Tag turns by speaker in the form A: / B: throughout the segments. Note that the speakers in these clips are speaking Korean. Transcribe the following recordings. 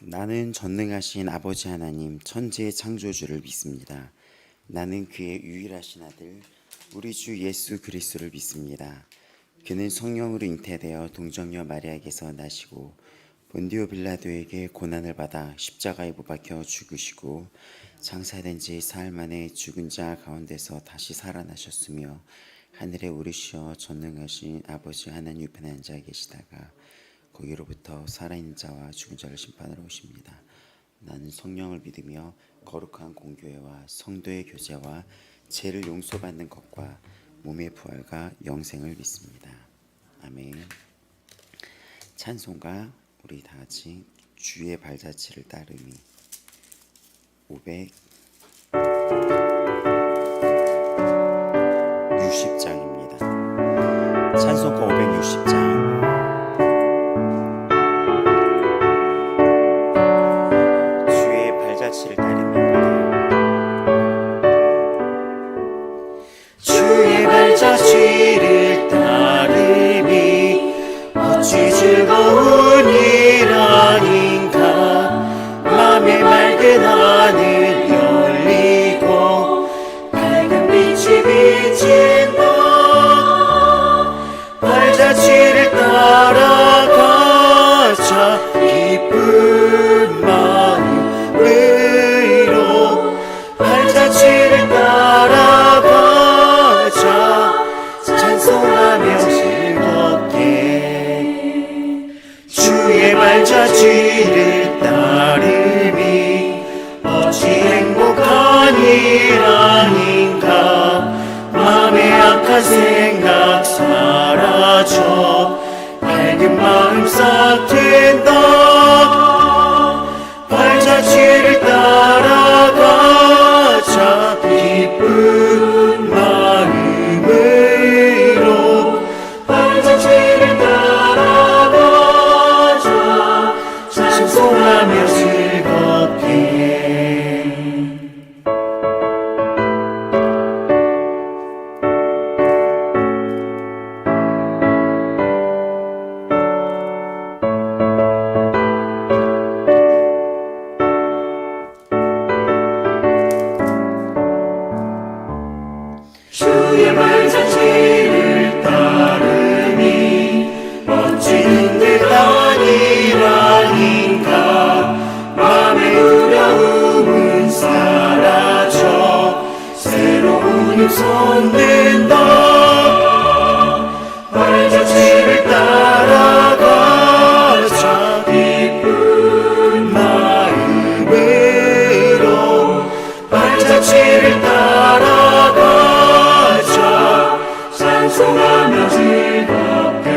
A: 나는 전능하신 아버지 하나님 천지의 창조주를 믿습니다. 나는 그의 유일하신 아들 우리 주 예수 그리스도를 믿습니다. 그는 성령으로 잉태되어 동정녀 마리아에게서 나시고 본디오 빌라도에게 고난을 받아 십자가에 못 박혀 죽으시고 장사된 지 사흘 만에 죽은 자 가운데서 다시 살아나셨으며 하늘에 오르시어 전능하신 아버지 하나님 우편에 앉아 계시다가 거기로부터 살아있는 자와 죽은 자를 심판하러 오십니다. 나는 성령을 믿으며 거룩한 공교회와 성도의 교제와 죄를 용서받는 것과 몸의 부활과 영생을 믿습니다. 아멘. 찬송가 우리 다 같이 주의 발자취를 따르미 560장입니다. 찬송가 560장 주의 발자취를 따르미 어찌 즐거운 일 아닌가. 맘의 맑은 하늘 열리고 밝은 빛이 비친다. 발자취를 따라가자 기쁜 마음으로 발자취를 따라가자 찬송하며 즐겁게 주의 발자취를 따르미 어찌 행복한 일 아닌가. 맘의 악한 생각 사라져 밝은 마음 싹 트인다. 발자취를 따라가자 기쁜 마음으로 발자취를 따라가자 찬송하며 즐겁게 주의 발자취를 따르니 어찌 힘들던 일 아닌가. 맘의 두려움은 사라져 새로운 힘 솟는다. 발자취를 따라가자 기쁜 마음으로 발자취를 따라가자 찬송하며 즐겁게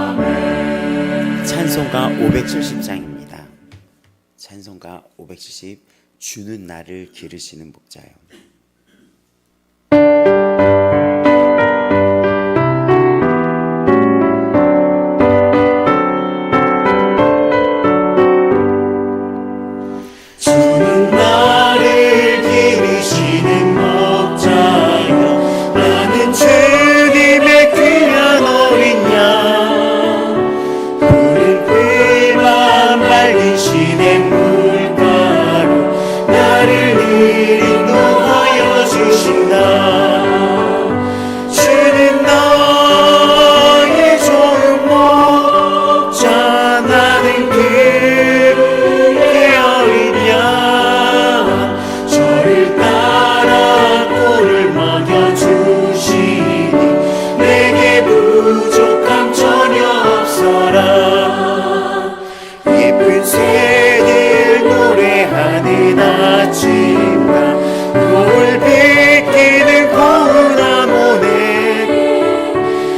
A: 아멘. 찬송가 570장입니다. 찬송가 570 주는 나를 기르시는 목자요. 주는 나를 기르시는 목자여 나는 주님의 귀한 어린 양. 푸른 풀만 밝으시는 물가로 나를 인도하여 주신다. 주는 나의 좋은 목자 나는 그의 어린 양. 저를 따라 꼴을 먹여주시니 내게 부족함 전혀 없어라. 예쁜 새들 노래하는 아침과 노을 비키는 고운 암호네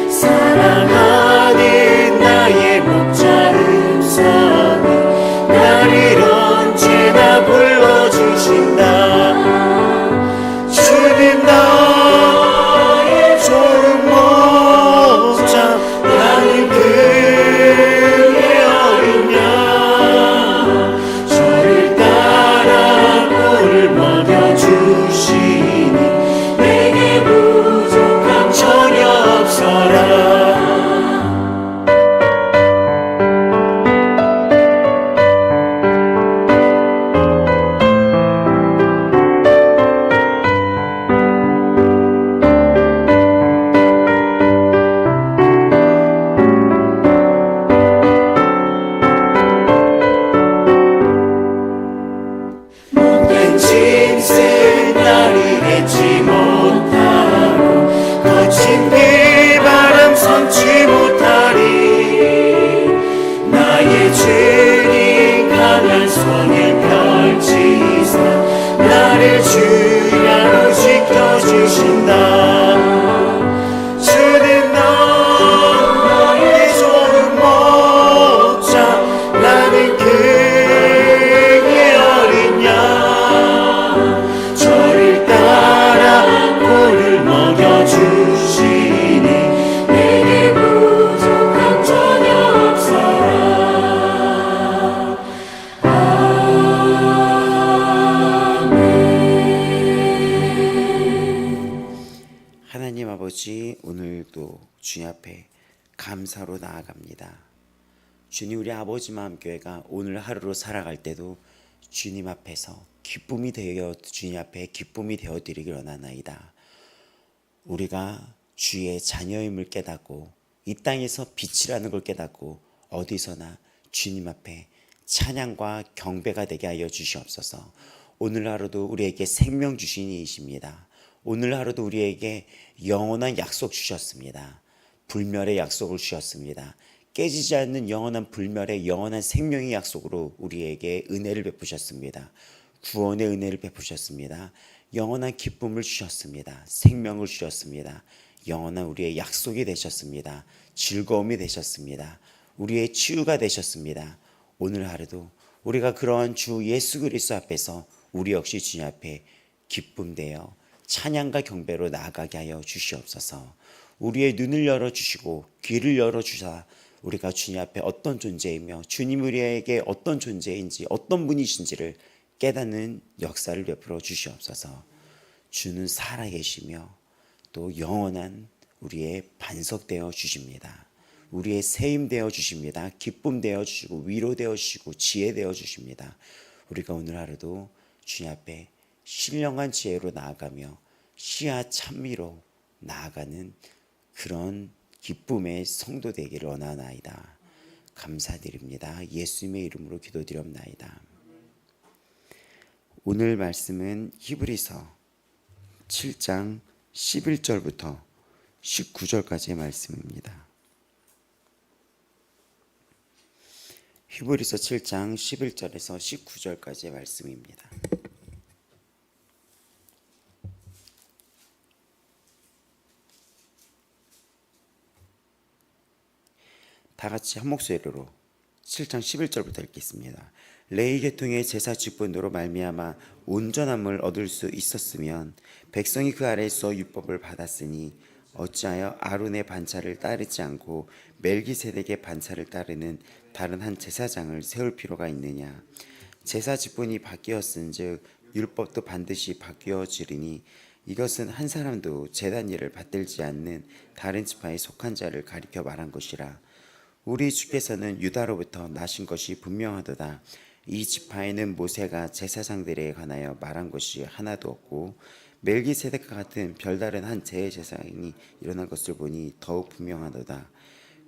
A: 사랑하는 나의 목자 음성이 나를 언제나 불러주신다. 주는 나의 좋은 목자 주님 앞에 감사로 나아갑니다. 주님, 우리 아버지 마음교회가 오늘 하루로 살아갈 때도 주님 앞에서 기쁨이 되어 주님 앞에 기쁨이 되어 드리길 원하나이다. 우리가 주의 자녀임을 깨닫고 이 땅에서 빛이라는 걸 깨닫고 어디서나 주님 앞에 찬양과 경배가 되게 하여 주시옵소서. 오늘 하루도 우리에게 생명 주신 이이십니다. 오늘 하루도 우리에게 영원한 약속 주셨습니다. 불멸의 약속을 주셨습니다. 깨지지 않는 영원한 불멸의 영원한 생명의 약속으로 우리에게 은혜를 베푸셨습니다. 구원의 은혜를 베푸셨습니다. 영원한 기쁨을 주셨습니다. 생명을 주셨습니다. 영원한 우리의 약속이 되셨습니다. 즐거움이 되셨습니다. 우리의 치유가 되셨습니다. 오늘 하루도 우리가 그러한 주 예수 그리스도 앞에서 우리 역시 주님 앞에 기쁨되어 찬양과 경배로 나아가게 하여 주시옵소서. 우리의 눈을 열어주시고 귀를 열어주사 우리가 주님 앞에 어떤 존재이며 주님 우리에게 어떤 존재인지 어떤 분이신지를 깨닫는 역사를 베풀어 주시옵소서. 주는 살아계시며 또 영원한 우리의 반석되어 주십니다. 우리의 세임되어 주십니다. 기쁨되어 주시고 위로되어 주시고 지혜되어 주십니다. 우리가 오늘 하루도 주님 앞에 신령한 지혜로 나아가며 시야 찬미로 나아가는 그런 기쁨의 성도 되기를 원하나이다. 감사드립니다. 예수님의 이름으로 기도드렸나이다. 오늘 말씀은 히브리서 7장 11절부터 19절까지의 말씀입니다. 히브리서 7장 11절에서 19절까지의 말씀입니다. 다 같이 한 목소리로 7장 11절부터 읽겠습니다. 레위 계통의 제사 직분으로 말미암아 온전함을 얻을 수 있었으면 백성이 그 아래에서 율법을 받았으니 어찌하여 아론의 반차를 따르지 않고 멜기세덱의 반차를 따르는 다른 한 제사장을 세울 필요가 있느냐. 제사 직분이 바뀌었은즉 율법도 반드시 바뀌어지리니 이것은 한 사람도 제단 일을 받들지 않는 다른 지파에 속한 자를 가리켜 말한 것이라. 우리 주께서는 유다로부터 나신 것이 분명하도다. 이 지파에는 모세가 제사장들에 관하여 말한 것이 하나도 없고 멜기세덱과 같은 별다른 한 제사장이 일어난 것을 보니 더욱 분명하도다.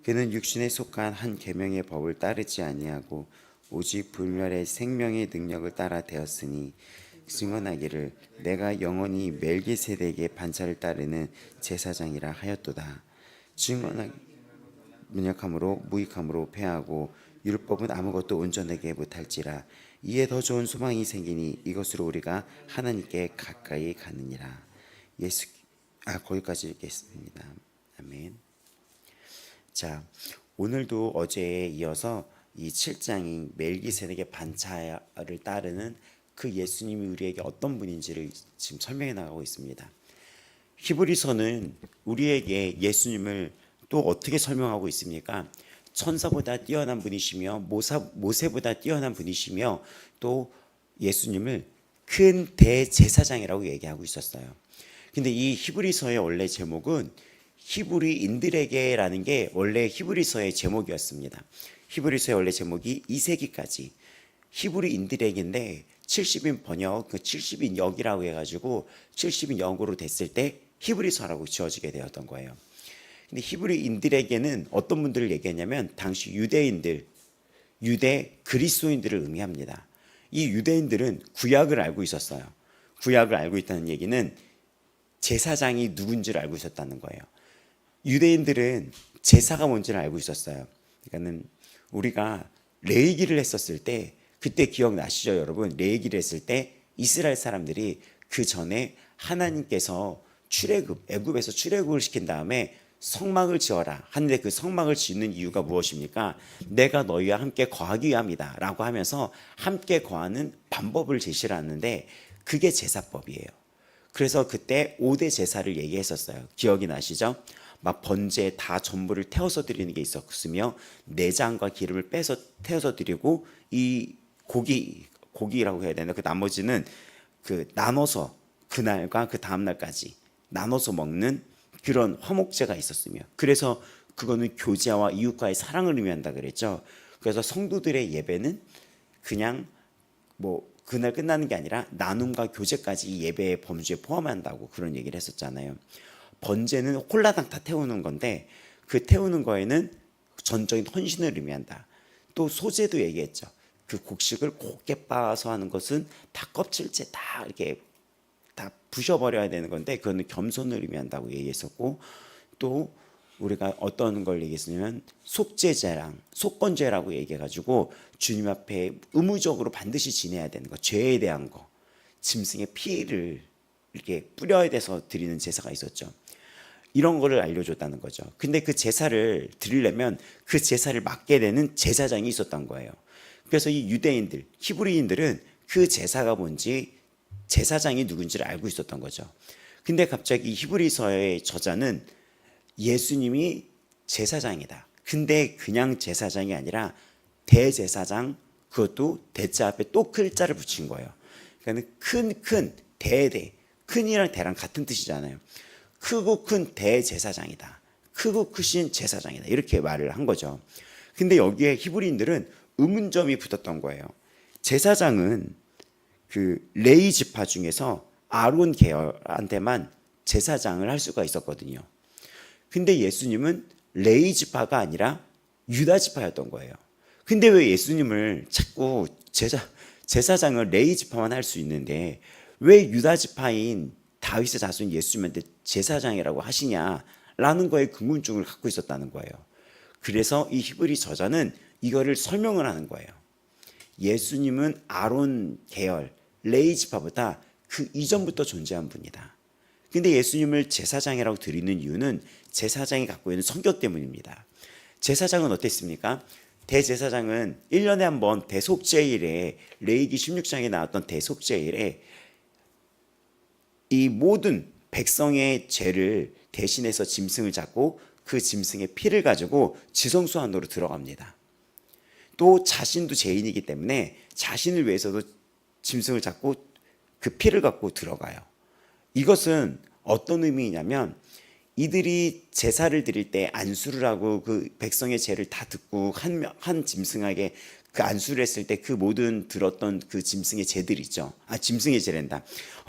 A: 그는 육신에 속한 한 계명의 법을 따르지 아니하고 오직 불멸의 생명의 능력을 따라 되었으니 증언하기를 내가 영원히 멜기세덱의 반차를 따르는 제사장이라 하였도다. 증언하기 문역함으로 무익함으로 패하고 율법은 아무것도 온전하게 못할지라. 이에 더 좋은 소망이 생기니 이것으로 우리가 하나님께 가까이 가느니라. 거기까지 읽겠습니다. 아멘. 자, 오늘도 어제에 이어서 이 7장이 멜기세덱의 반차를 따르는 그 예수님이 우리에게 어떤 분인지를 지금 설명해 나가고 있습니다. 히브리서는 우리에게 예수님을 또 어떻게 설명하고 있습니까? 천사보다 뛰어난 분이시며 모세보다 뛰어난 분이시며 또 예수님을 큰 대제사장이라고 얘기하고 있었어요. 근데 이 히브리서의 원래 제목은 히브리인들에게라는 게 원래 히브리서의 제목이었습니다. 히브리서의 원래 제목이 2세기까지 히브리인들에게인데 70인 번역, 그 70인 역이라고 해가지고 70인 역으로 됐을 때 히브리서라고 지어지게 되었던 거예요. 근데 히브리인들에게는 어떤 분들을 얘기했냐면 당시 유대인들, 유대 그리스도인들을 의미합니다. 이 유대인들은 구약을 알고 있었어요. 구약을 알고 있다는 얘기는 제사장이 누군지를 알고 있었다는 거예요. 유대인들은 제사가 뭔지를 알고 있었어요. 그러니까는 우리가 레위기를 했었을 때 그때 기억나시죠, 여러분? 레위기를 했을 때 이스라엘 사람들이 그 전에 하나님께서 애굽에서 출애굽을 시킨 다음에 성막을 지어라 하는데 그 성막을 짓는 이유가 무엇입니까? 내가 너희와 함께 거하기 위함이다 라고 하면서 함께 거하는 방법을 제시를 하는데 그게 제사법이에요. 그래서 그때 5대 제사를 얘기했었어요. 기억이 나시죠? 막 번제 다 전부를 태워서 드리는 게 있었으며 내장과 기름을 빼서 태워서 드리고 이 고기라고 해야 되나? 그 나머지는 그 나눠서 그날과 그 다음 날까지 나눠서 먹는 그런 화목제가 있었으며, 그래서 그거는 교제와 이웃과의 사랑을 의미한다 그랬죠. 그래서 성도들의 예배는 그냥 뭐 그날 끝나는 게 아니라 나눔과 교제까지 이 예배의 범주에 포함한다고 그런 얘기를 했었잖아요. 번제는 홀라당 다 태우는 건데 그 태우는 거에는 전적인 헌신을 의미한다. 또 소제도 얘기했죠. 그 곡식을 곱게 빻아서 하는 것은 다 껍질째 다 이렇게 다 부셔버려야 되는 건데 그거는 겸손을 의미한다고 얘기했었고, 또 우리가 어떤 걸 얘기했냐면 속죄제랑 속건제라고 얘기해가지고 주님 앞에 의무적으로 반드시 지내야 되는 거, 죄에 대한 거, 짐승의 피를 이렇게 뿌려야 돼서 드리는 제사가 있었죠. 이런 거를 알려줬다는 거죠. 근데 그 제사를 드리려면 그 제사를 맡게 되는 제사장이 있었던 거예요. 그래서 이 유대인들, 히브리인들은 그 제사가 뭔지, 제사장이 누군지를 알고 있었던 거죠. 근데 갑자기 히브리서의 저자는 예수님이 제사장이다. 근데 그냥 제사장이 아니라 대제사장, 그것도 대자 앞에 또 글자를 붙인 거예요. 그러니까 큰, 대대, 큰이랑 대랑 같은 뜻이잖아요. 크고 큰 대제사장이다. 크고 크신 제사장이다. 이렇게 말을 한 거죠. 근데 여기에 히브리인들은 의문점이 붙었던 거예요. 제사장은 그 레위 지파 중에서 아론 계열한테만 제사장을 할 수가 있었거든요. 근데 예수님은 레위 지파가 아니라 유다 지파였던 거예요. 근데 왜 예수님을 자꾸 제사장을 레위 지파만 할 수 있는데 왜 유다 지파인 다윗의 자손 예수님한테 제사장이라고 하시냐라는 거에 궁금증을 갖고 있었다는 거예요. 그래서 이 히브리 저자는 이거를 설명을 하는 거예요. 예수님은 아론 계열 레위 지파보다 그 이전부터 존재한 분이다. 근데 예수님을 제사장이라고 드리는 이유는 제사장이 갖고 있는 성격 때문입니다. 제사장은 어땠습니까? 대제사장은 1년에 한 번 대속죄일에, 레위기 16장에 나왔던 대속죄일에 이 모든 백성의 죄를 대신해서 짐승을 잡고 그 짐승의 피를 가지고 지성소 안으로 들어갑니다. 또 자신도 죄인이기 때문에 자신을 위해서도 짐승을 잡고 그 피를 갖고 들어가요. 이것은 어떤 의미냐면 이들이 제사를 드릴 때 안수를 하고 그 백성의 죄를 다 듣고 한 짐승에게 그 안수를 했을 때 그 모든 들었던 그 짐승의 죄들 있죠. 짐승의 죄란다.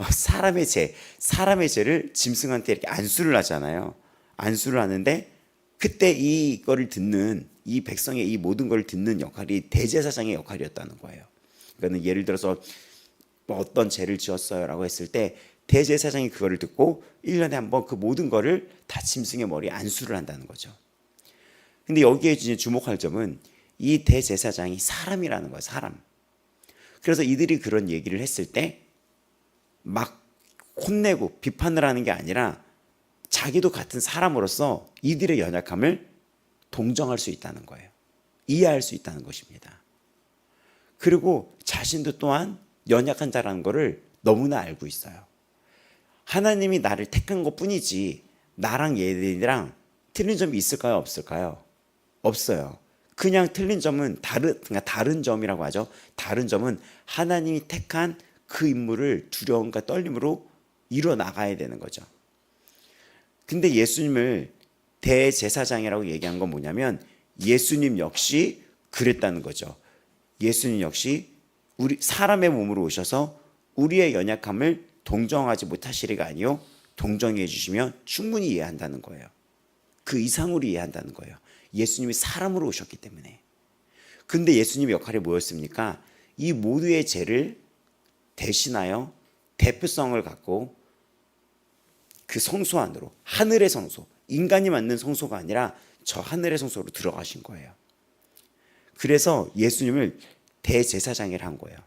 A: 사람의 죄를 짐승한테 이렇게 안수를 하잖아요. 안수를 하는데 그때 이거를 듣는 이 백성의 이 모든 걸 듣는 역할이 대제사장의 역할이었다는 거예요. 그러니까 예를 들어서 뭐 어떤 죄를 지었어요라고 했을 때 대제사장이 그거를 듣고 1년에 한 번 그 모든 거를 다 짐승의 머리에 안수를 한다는 거죠. 근데 여기에 이제 주목할 점은 이 대제사장이 사람이라는 거예요. 사람. 그래서 이들이 그런 얘기를 했을 때 막 혼내고 비판을 하는 게 아니라 자기도 같은 사람으로서 이들의 연약함을 동정할 수 있다는 거예요. 이해할 수 있다는 것입니다. 그리고 자신도 또한 연약한 자라는 것을 너무나 알고 있어요. 하나님이 나를 택한 것뿐이지 나랑 얘들이랑 틀린 점이 있을까요? 없을까요? 없어요. 그냥 틀린 점은 다른 점이라고 하죠. 다른 점은 하나님이 택한 그 임무를 두려움과 떨림으로 이뤄 나가야 되는 거죠. 근데 예수님을 대제사장이라고 얘기한 건 뭐냐면 예수님 역시 그랬다는 거죠. 예수님 역시 우리 사람의 몸으로 오셔서 우리의 연약함을 동정하지 못하시리가 아니요 동정해 주시면 충분히 이해한다는 거예요. 그 이상으로 이해한다는 거예요. 예수님이 사람으로 오셨기 때문에. 근데 예수님의 역할이 뭐였습니까? 이 모두의 죄를 대신하여 대표성을 갖고 그 성소 안으로, 하늘의 성소, 인간이 만든 성소가 아니라 저 하늘의 성소로 들어가신 거예요. 그래서 예수님을 대제사장이라 한 거예요.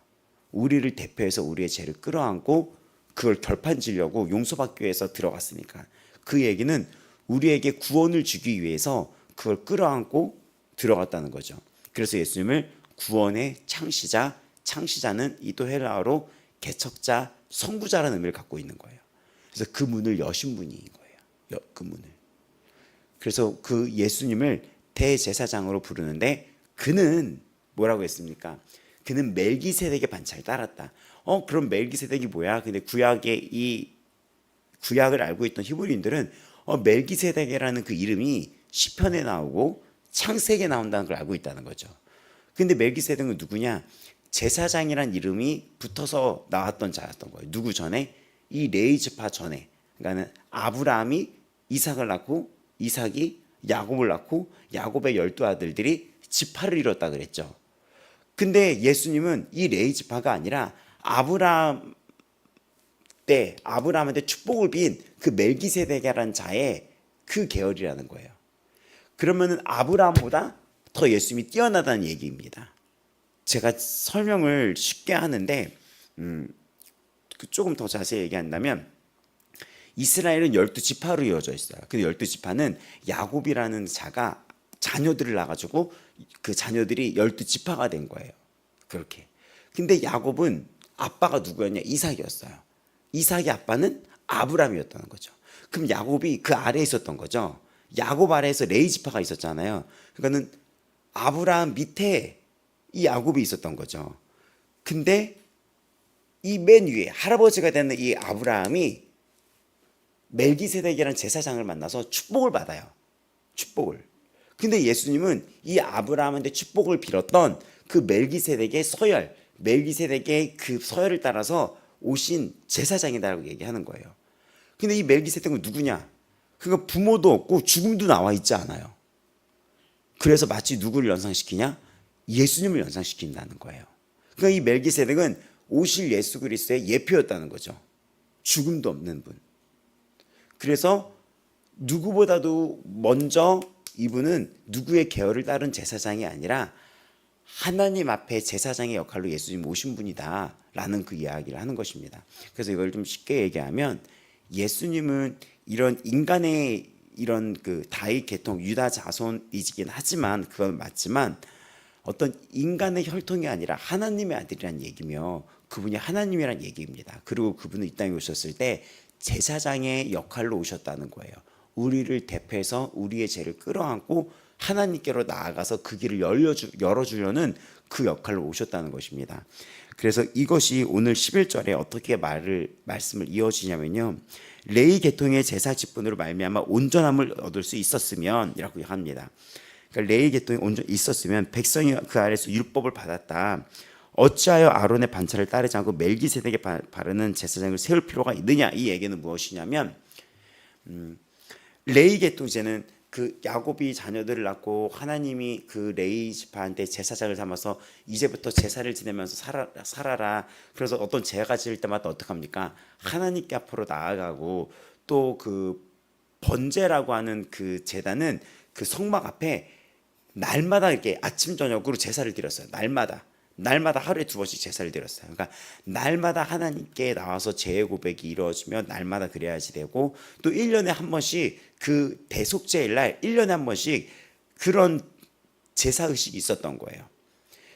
A: 우리를 대표해서 우리의 죄를 끌어안고 그걸 결판지려고 용서받기 위해서 들어갔으니까. 그 얘기는 우리에게 구원을 주기 위해서 그걸 끌어안고 들어갔다는 거죠. 그래서 예수님을 구원의 창시자, 창시자는 이도 헬라어로 개척자, 선구자라는 의미를 갖고 있는 거예요. 그래서 그 문을 여신 분인 거예요. 그 문을. 그래서 그 예수님을 대제사장으로 부르는데 그는 뭐라고 했습니까? 그는 멜기세덱의 반차를 따랐다. 그럼 멜기세덱이 뭐야? 근데 구약을 알고 있던 히브리인들은 멜기세덱이라는 그 이름이 시편에 나오고 창세기에 나온다는 걸 알고 있다는 거죠. 근데 멜기세덱은 누구냐? 제사장이란 이름이 붙어서 나왔던 자였던 거예요. 누구 전에? 이 레이지파 전에. 그러니까는 아브라함이 이삭을 낳고 이삭이 야곱을 낳고 야곱의 12아들들이 지파를 이뤘다 그랬죠. 근데 예수님은 이 레이지파가 아니라 아브라함한테 축복을 빈 그 멜기세덱이라는 자의 그 계열이라는 거예요. 그러면은 아브라함보다 더 예수님이 뛰어나다는 얘기입니다. 제가 설명을 쉽게 하는데 조금 더 자세히 얘기한다면 이스라엘은 12지파로 이어져 있어요. 그 12지파는 야곱이라는 자가 자녀들을 낳아가지고 그 자녀들이 12지파가 된 거예요. 그렇게. 근데 야곱은 아빠가 누구였냐? 이삭이었어요. 이삭의 아빠는 아브라함이었다는 거죠. 그럼 야곱이 그 아래에 있었던 거죠. 야곱 아래에서 레이지파가 있었잖아요. 그러니까는 아브라함 밑에 이 야곱이 있었던 거죠. 근데 이 맨 위에 할아버지가 되는 이 아브라함이 멜기세덱이라는 제사장을 만나서 축복을 받아요. 축복을. 근데 예수님은 이 아브라함한테 축복을 빌었던 그 멜기세덱의 서열, 멜기세덱의 그 서열을 따라서 오신 제사장이다라고 얘기하는 거예요. 근데 이 멜기세덱은 누구냐? 그러니까 부모도 없고 죽음도 나와 있지 않아요. 그래서 마치 누구를 연상시키냐? 예수님을 연상시킨다는 거예요. 그러니까 이 멜기세덱은 오실 예수 그리스도의 예표였다는 거죠. 죽음도 없는 분. 그래서 누구보다도 먼저 이분은 누구의 계열을 따른 제사장이 아니라 하나님 앞에 제사장의 역할로 예수님 오신 분이다 라는 그 이야기를 하는 것입니다. 그래서 이걸 좀 쉽게 얘기하면 예수님은 이런 인간의 이런 그 다윗 계통 유다 자손이긴 하지만 그건 맞지만 어떤 인간의 혈통이 아니라 하나님의 아들이란 얘기며 그분이 하나님이란 얘기입니다. 그리고 그분은 이 땅에 오셨을 때 제사장의 역할로 오셨다는 거예요. 우리를 대표해서 우리의 죄를 끌어안고 하나님께로 나아가서 그 길을 열어주려는 그 역할로 오셨다는 것입니다. 그래서 이것이 오늘 11절에 어떻게 말씀을 이어지냐면요. 레위 계통의 제사 직분으로 말미암아 온전함을 얻을 수 있었으면 이라고 합니다. 그러니까 레위 계통이 있었으면 백성이 그 아래서 율법을 받았다. 어찌하여 아론의 반차를 따르지 않고 멜기세덱에 바르는 제사장을 세울 필요가 있느냐? 이 얘기는 무엇이냐면 레위 계통 이제는 그 야곱이 자녀들을 낳고 하나님이 그 레위 지파한테 제사장을 삼아서 이제부터 제사를 지내면서 살아라. 그래서 어떤 죄가 지을 때마다 어떡합니까? 하나님께 앞으로 나아가고 또 그 번제라고 하는 그 제단은 그 성막 앞에 날마다 이렇게 아침 저녁으로 제사를 드렸어요. 날마다 하루에 2번씩 제사를 드렸어요. 그러니까 날마다 하나님께 나와서 죄의 고백이 이루어지면 날마다 그래야지 되고 또 1년에 한 번씩 그 대속죄일 날 1년에 한 번씩 그런 제사의식이 있었던 거예요.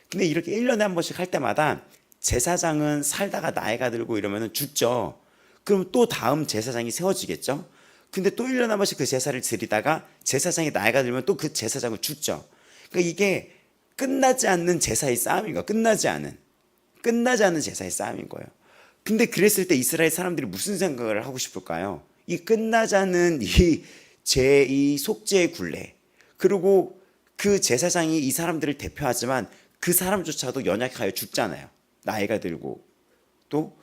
A: 근데 이렇게 1년에 한 번씩 할 때마다 제사장은 살다가 나이가 들고 이러면 죽죠. 그럼 또 다음 제사장이 세워지겠죠. 근데 또 1년에 한 번씩 그 제사를 드리다가 제사장이 나이가 들면 또 그 제사장은 죽죠. 그러니까 이게 끝나지 않는 제사의 싸움인 거예요. 끝나지 않는 제사의 싸움인 거예요. 근데 그랬을 때 이스라엘 사람들이 무슨 생각을 하고 싶을까요? 이 끝나지 않는 이 속죄의 굴레, 그리고 그 제사장이 이 사람들을 대표하지만 그 사람조차도 연약하여 죽잖아요. 나이가 들고 또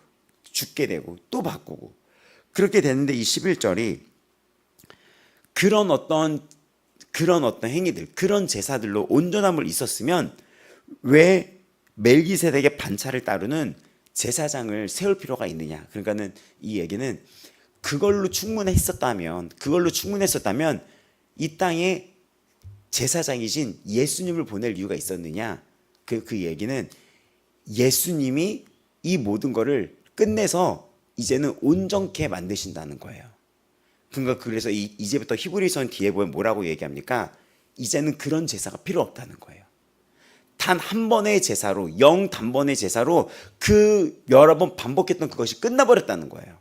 A: 죽게 되고 또 바꾸고 그렇게 되는데 이 11절이 그런 어떤 행위들, 그런 제사들로 온전함을 있었으면 왜 멜기세덱의 반차를 따르는 제사장을 세울 필요가 있느냐? 그러니까는 이 얘기는 그걸로 충분했었다면 이 땅에 제사장이신 예수님을 보낼 이유가 있었느냐? 그 얘기는 예수님이 이 모든 거를 끝내서 이제는 온전케 만드신다는 거예요. 그러니까 그래서 이제부터 히브리서는 뒤에 보면 뭐라고 얘기합니까? 이제는 그런 제사가 필요 없다는 거예요. 단 한 번의 제사로, 단번의 제사로 그 여러 번 반복했던 그것이 끝나버렸다는 거예요.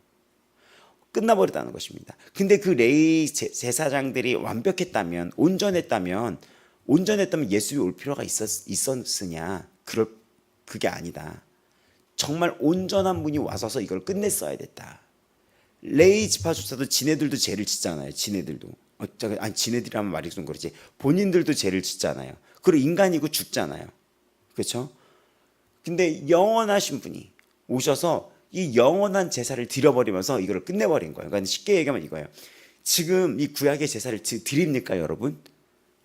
A: 끝나버렸다는 것입니다. 근데 그 레위 제사장들이 완벽했다면, 온전했다면 예수님이 올 필요가 있었으냐? 그게 아니다. 정말 온전한 분이 와서서 이걸 끝냈어야 됐다. 레위 지파조차도 지네들도 죄를 짓잖아요. 지네들도. 아니 지네들이라면 말이 좀 그렇지. 본인들도 죄를 짓잖아요. 그리고 인간이고 죽잖아요. 그렇죠? 근데 영원하신 분이 오셔서 이 영원한 제사를 드려버리면서 이거를 끝내버린 거예요. 그러니까 쉽게 얘기하면 이거예요. 지금 이 구약의 제사를 드립니까, 여러분?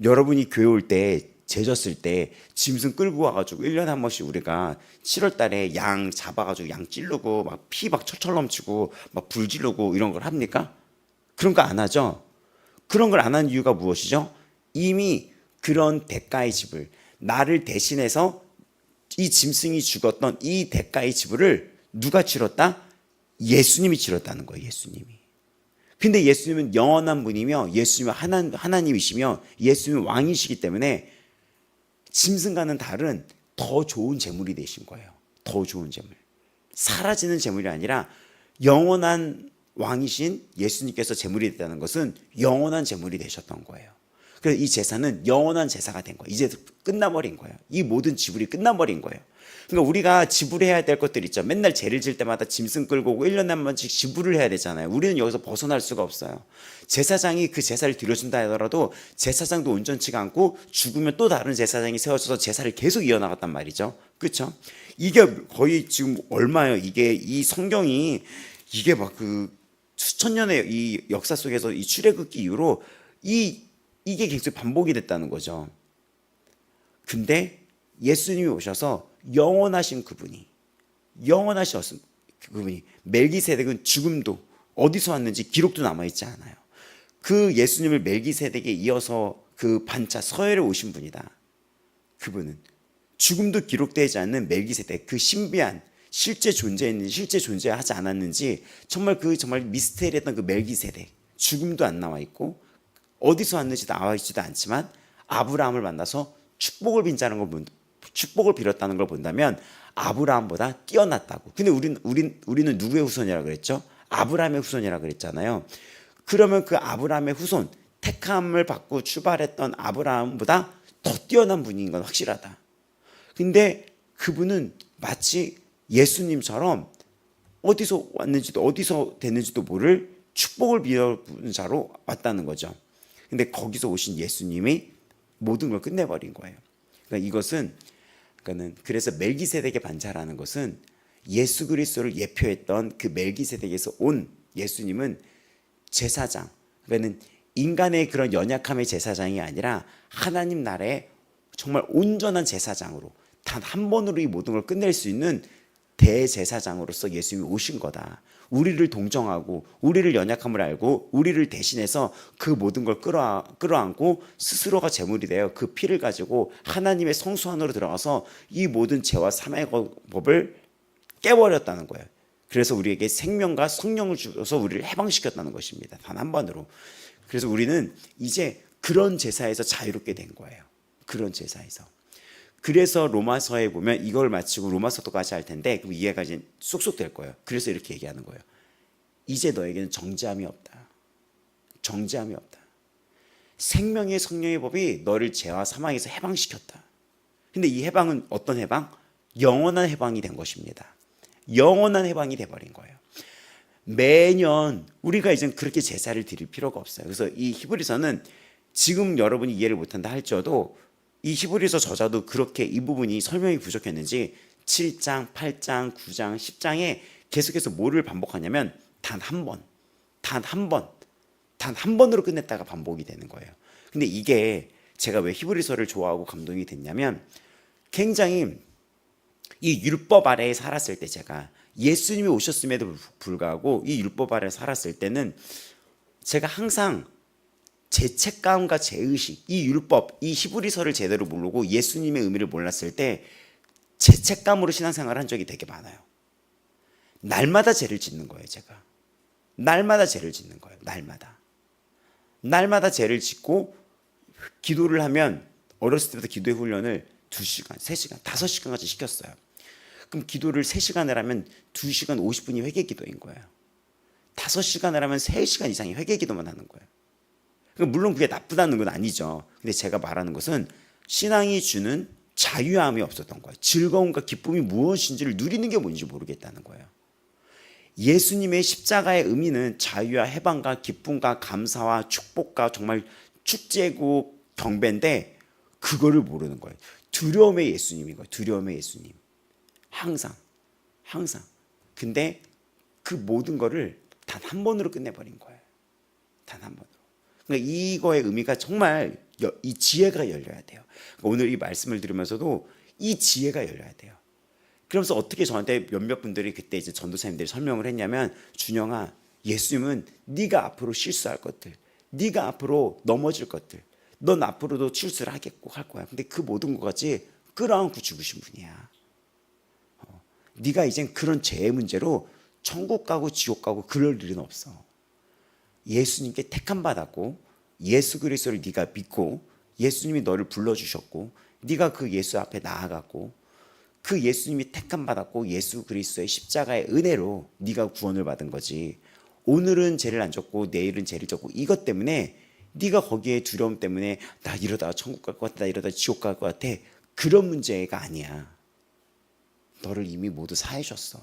A: 여러분이 교회 올 때, 제졌을 때 짐승 끌고 와가지고 1년에 한 번씩 우리가 7월 달에 양 잡아가지고 양 찌르고 막 피 막 철철 넘치고 막 불 지르고 이런 걸 합니까? 그런 거 안 하죠? 그런 걸 안 하는 이유가 무엇이죠? 이미 그런 대가의 지불, 나를 대신해서 이 짐승이 죽었던 이 대가의 지불을 누가 치렀다? 예수님이 치렀다는 거예요. 예수님이. 근데 예수님은 영원한 분이며 예수님은 하나님이시며 예수님은 왕이시기 때문에 짐승과는 다른 더 좋은 제물이 되신 거예요. 더 좋은 제물. 사라지는 제물이 아니라 영원한 왕이신 예수님께서 제물이 됐다는 것은 영원한 제물이 되셨던 거예요. 그래서 이 제사는 영원한 제사가 된 거예요. 이제 끝나버린 거예요. 이 모든 지불이 끝나버린 거예요. 그러니까 우리가 지불해야 될 것들 있죠. 맨날 죄를 질 때마다 짐승 끌고 오고 1년에 한 번씩 지불을 해야 되잖아요. 우리는 여기서 벗어날 수가 없어요. 제사장이 그 제사를 드려준다 하더라도 제사장도 온전치가 않고 죽으면 또 다른 제사장이 세워져서 제사를 계속 이어나갔단 말이죠. 그렇죠? 이게 거의 지금 얼마예요? 이게 이 성경이 이게 막 그 수천 년의 이 역사 속에서 이 출애굽기 이후로 이게 계속 반복이 됐다는 거죠. 근데 예수님이 오셔서 영원하신 그분이 멜기세덱은 죽음도 어디서 왔는지 기록도 남아있지 않아요. 그 예수님을 멜기세덱에 이어서 그 반차 서열에 오신 분이다. 그분은 죽음도 기록되지 않는 멜기세덱, 그 신비한 실제 존재했는지 실제 존재하지 않았는지 정말 미스테리했던 그 멜기세덱, 죽음도 안 나와 있고 어디서 왔는지 나와 있지도 않지만 아브라함을 만나서 축복을 빌었다는 걸 본다면 아브라함보다 뛰어났다고. 근데 우리는 누구의 후손이라고 그랬죠? 아브라함의 후손이라고 그랬잖아요. 그러면 그 아브라함의 후손, 택함을 받고 출발했던 아브라함보다 더 뛰어난 분인 건 확실하다. 근데 그분은 마치 예수님처럼 어디서 왔는지도 어디서 됐는지도 모를 축복을 빌어주는 자로 왔다는 거죠. 근데 거기서 오신 예수님이 모든 걸 끝내버린 거예요. 그러니까 그래서 멜기세덱의 반차라는 것은 예수 그리스도를 예표했던 그 멜기세덱에서 온 예수님은 제사장, 그러니까 인간의 그런 연약함의 제사장이 아니라 하나님 나라의 정말 온전한 제사장으로 단 한 번으로 이 모든 걸 끝낼 수 있는 대제사장으로서 예수님이 오신 거다. 우리를 동정하고 우리를 연약함을 알고 우리를 대신해서 그 모든 걸 끌어안고 스스로가 제물이 되어 그 피를 가지고 하나님의 성소 안으로 들어가서 이 모든 죄와 사망의 법을 깨버렸다는 거예요. 그래서 우리에게 생명과 성령을 주어서 우리를 해방시켰다는 것입니다. 단 한 번으로. 그래서 우리는 이제 그런 제사에서 자유롭게 된 거예요. 그런 제사에서. 그래서 로마서에 보면 이걸 마치고 로마서도까지 할 텐데 그럼 이해가 이제 쏙쏙 될 거예요. 그래서 이렇게 얘기하는 거예요. 이제 너에게는 정죄함이 없다. 정죄함이 없다. 생명의 성령의 법이 너를 죄와 사망에서 해방시켰다. 근데 이 해방은 어떤 해방? 영원한 해방이 된 것입니다. 영원한 해방이 돼버린 거예요. 매년 우리가 이제 그렇게 제사를 드릴 필요가 없어요. 그래서 이 히브리서는 지금 여러분이 이해를 못한다 할지어도 이 히브리서 저자도 그렇게 이 부분이 설명이 부족했는지 7장, 8장, 9장, 10장에 계속해서 뭐를 반복하냐면 단 한 번으로 끝냈다가 반복이 되는 거예요. 근데 이게 제가 왜 히브리서를 좋아하고 감동이 됐냐면 굉장히 이 율법 아래에 살았을 때 제가 예수님이 오셨음에도 불구하고 이 율법 아래에 살았을 때는 제가 항상 죄책감과 죄의식, 이 율법, 이 히브리서를 제대로 모르고 예수님의 의미를 몰랐을 때 죄책감으로 신앙생활을 한 적이 되게 많아요. 날마다 죄를 짓는 거예요, 제가. 날마다 죄를 짓는 거예요, 날마다 죄를 짓고 기도를 하면 어렸을 때부터 기도의 훈련을 2시간, 3시간, 5시간까지 시켰어요. 그럼 기도를 3시간을 하면 2시간 50분이 회개 기도인 거예요. 5시간을 하면 3시간 이상이 회개 기도만 하는 거예요. 물론 그게 나쁘다는 건 아니죠. 근데 제가 말하는 것은 신앙이 주는 자유함이 없었던 거예요. 즐거움과 기쁨이 무엇인지를 누리는 게 뭔지 모르겠다는 거예요. 예수님의 십자가의 의미는 자유와 해방과 기쁨과 감사와 축복과 정말 축제고 경배인데 그거를 모르는 거예요. 두려움의 예수님인 거예요. 두려움의 예수님. 항상. 근데 그 모든 거를 단 한 번으로 끝내버린 거예요. 단 한 번으로. 그러니까 이거의 의미가 정말 이 지혜가 열려야 돼요. 그러니까 오늘 이 말씀을 들으면서도 이 지혜가 열려야 돼요. 그러면서 어떻게 저한테 몇몇 분들이 그때 이제 전도사님들이 설명을 했냐면, 준영아, 예수님은 네가 앞으로 실수할 것들, 네가 앞으로 넘어질 것들, 넌 앞으로도 실수를 하겠고 할 거야. 근데 그 모든 것까지 끌어안고 죽으신 분이야. 네가 이젠 그런 죄의 문제로 천국 가고 지옥 가고 그럴 일은 없어. 예수님께 택함 받았고 예수 그리스도를 네가 믿고 예수님이 너를 불러주셨고 네가 그 예수 앞에 나아갔고 그 예수님이 택함 받았고 예수 그리스도의 십자가의 은혜로 네가 구원을 받은 거지. 오늘은 죄를 안 졌고 내일은 죄를 졌고 이것 때문에 네가 거기에 두려움 때문에 나 이러다가 천국 갈 것 같아, 나 이러다가 지옥 갈 것 같아, 그런 문제가 아니야. 너를 이미 모두 사해줬어.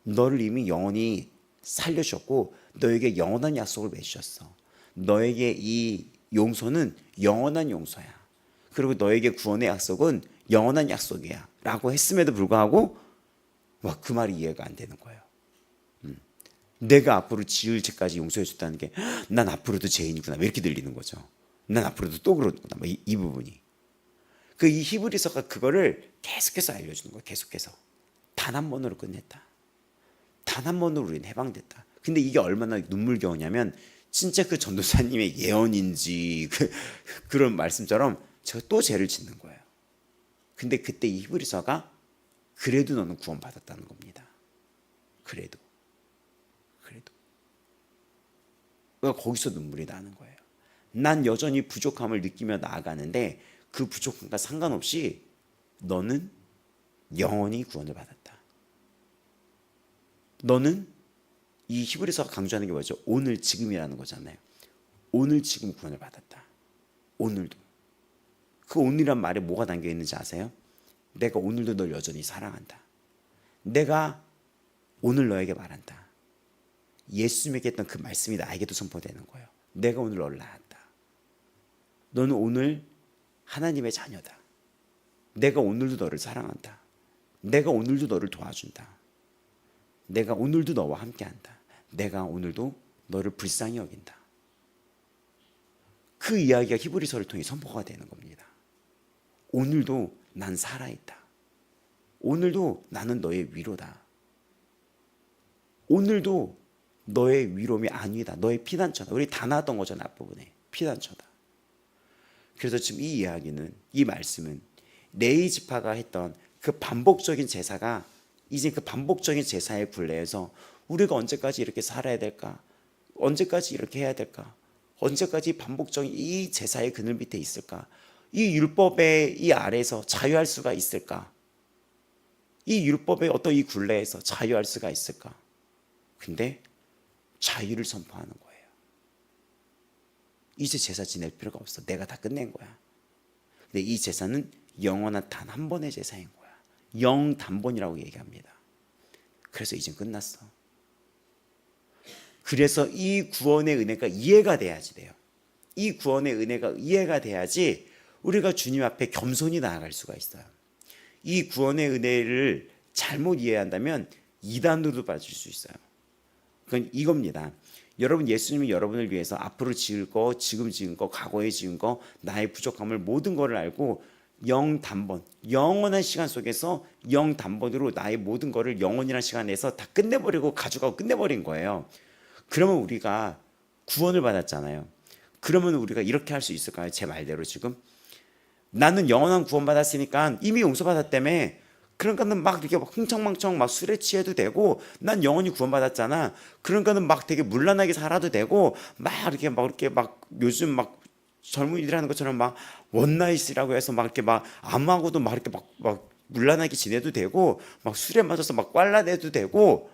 A: 너를 이미 영원히 살려주셨고 너에게 영원한 약속을 맺으셨어. 너에게 이 용서는 영원한 용서야. 그리고 너에게 구원의 약속은 영원한 약속이야 라고 했음에도 불구하고 그 말이 이해가 안 되는 거예요. 내가 앞으로 지을 죄까지 용서해 줬다는 게 난 앞으로도 죄인이구나 이렇게 들리는 거죠. 난 앞으로도 또 그러는구나 이 부분이. 그 이 히브리서가 그거를 계속해서 알려주는 거예요. 계속해서 단 한 번으로 끝냈다. 단 한 번으로 우리는 해방됐다. 근데 이게 얼마나 눈물겨우냐면 진짜 그 전도사님의 예언인지 그런 말씀처럼 제가 또 죄를 짓는 거예요. 근데 그때 이 히브리서가 그래도 너는 구원받았다는 겁니다. 그래도 거기서 눈물이 나는 거예요. 난 여전히 부족함을 느끼며 나아가는데 그 부족함과 상관없이 너는 영원히 구원을 받았다. 너는 이 히브리서가 강조하는 게 뭐죠? 오늘 지금이라는 거잖아요. 오늘 지금 구원을 받았다. 오늘도. 그 오늘이란 말에 뭐가 담겨 있는지 아세요? 내가 오늘도 널 여전히 사랑한다. 내가 오늘 너에게 말한다. 예수님에게 했던 그 말씀이 나에게도 선포되는 거예요. 내가 오늘 너를 낳았다. 너는 오늘 하나님의 자녀다. 내가 오늘도 너를 사랑한다. 내가 오늘도 너를 도와준다. 내가 오늘도 너와 함께한다. 내가 오늘도 너를 불쌍히 여긴다. 그 이야기가 히브리서를 통해 선포가 되는 겁니다. 오늘도 난 살아있다. 오늘도 나는 너의 위로다. 오늘도 너의 위로움이 안위다. 너의 피난처다. 우리 다 나왔던 거잖아. 앞부분에. 피난처다. 그래서 지금 이 이야기는, 이 말씀은 레위 지파가 했던 그 반복적인 제사가 이제 그 반복적인 제사의 굴레에서 우리가 언제까지 이렇게 살아야 될까? 언제까지 이렇게 해야 될까? 언제까지 반복적인 이 제사의 그늘 밑에 있을까? 이 율법의 이 아래에서 자유할 수가 있을까? 이 율법의 어떤 이 굴레에서 자유할 수가 있을까? 근데 자유를 선포하는 거예요. 이제 제사 지낼 필요가 없어. 내가 다 끝낸 거야. 근데 이 제사는 영원한 단 한 번의 제사인 거야. 영단번이라고 얘기합니다. 그래서 이젠 끝났어. 그래서 이 구원의 은혜가 이해가 돼야지 돼요. 이 구원의 은혜가 이해가 돼야지 우리가 주님 앞에 겸손히 나아갈 수가 있어요. 이 구원의 은혜를 잘못 이해한다면 이단으로도 빠질 수 있어요. 그건 이겁니다. 여러분, 예수님이 여러분을 위해서 앞으로 지을 거, 지금 지은 거, 과거에 지은 거, 나의 부족함을 모든 거를 알고 영단번, 영원한 시간 속에서 영단번으로 나의 모든 거를 영원이라는 시간 내에서 다 끝내버리고 가져가고 끝내버린 거예요. 그러면 우리가 구원을 받았잖아요. 그러면 우리가 이렇게 할 수 있을까요? 제 말대로 지금 나는 영원한 구원 받았으니까 이미 용서받았다며, 그러니까는 막 이렇게 흥청망청 막 술에 취해도 되고, 난 영원히 구원받았잖아. 그러니까는 막 되게 문란하게 살아도 되고, 막 요즘 막 젊은이들 하는 것처럼 막 원나잇이라고 해서 막 이렇게 막 아무하고도 막 이렇게 막 문란하게 지내도 되고, 막 술에 맞아서 막 꽐라내도 되고.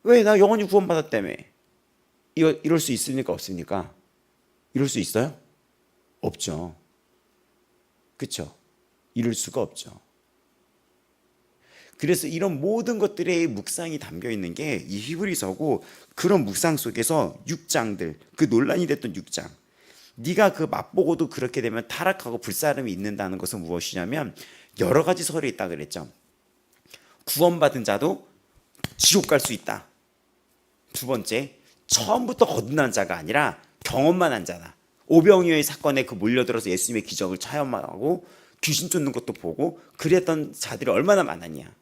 A: 왜? 나 영원히 구원받았다며. 이럴 수 있습니까? 없습니까? 이럴 수 있어요? 없죠. 그렇죠? 이럴 수가 없죠. 그래서 이런 모든 것들의 묵상이 담겨 있는 게 이 히브리서고, 그런 묵상 속에서 6장들, 그 논란이 됐던 6장, 네가 그 맛보고도 그렇게 되면 타락하고 불사름이 있는다는 것은 무엇이냐면 여러 가지 설이 있다 그랬죠. 구원받은 자도 지옥 갈 수 있다. 두 번째, 처음부터 거듭난 자가 아니라 경험만 한 자다. 오병이어의 사건에 그 몰려들어서 예수님의 기적을 체험하고 귀신 쫓는 것도 보고 그랬던 자들이 얼마나 많았냐.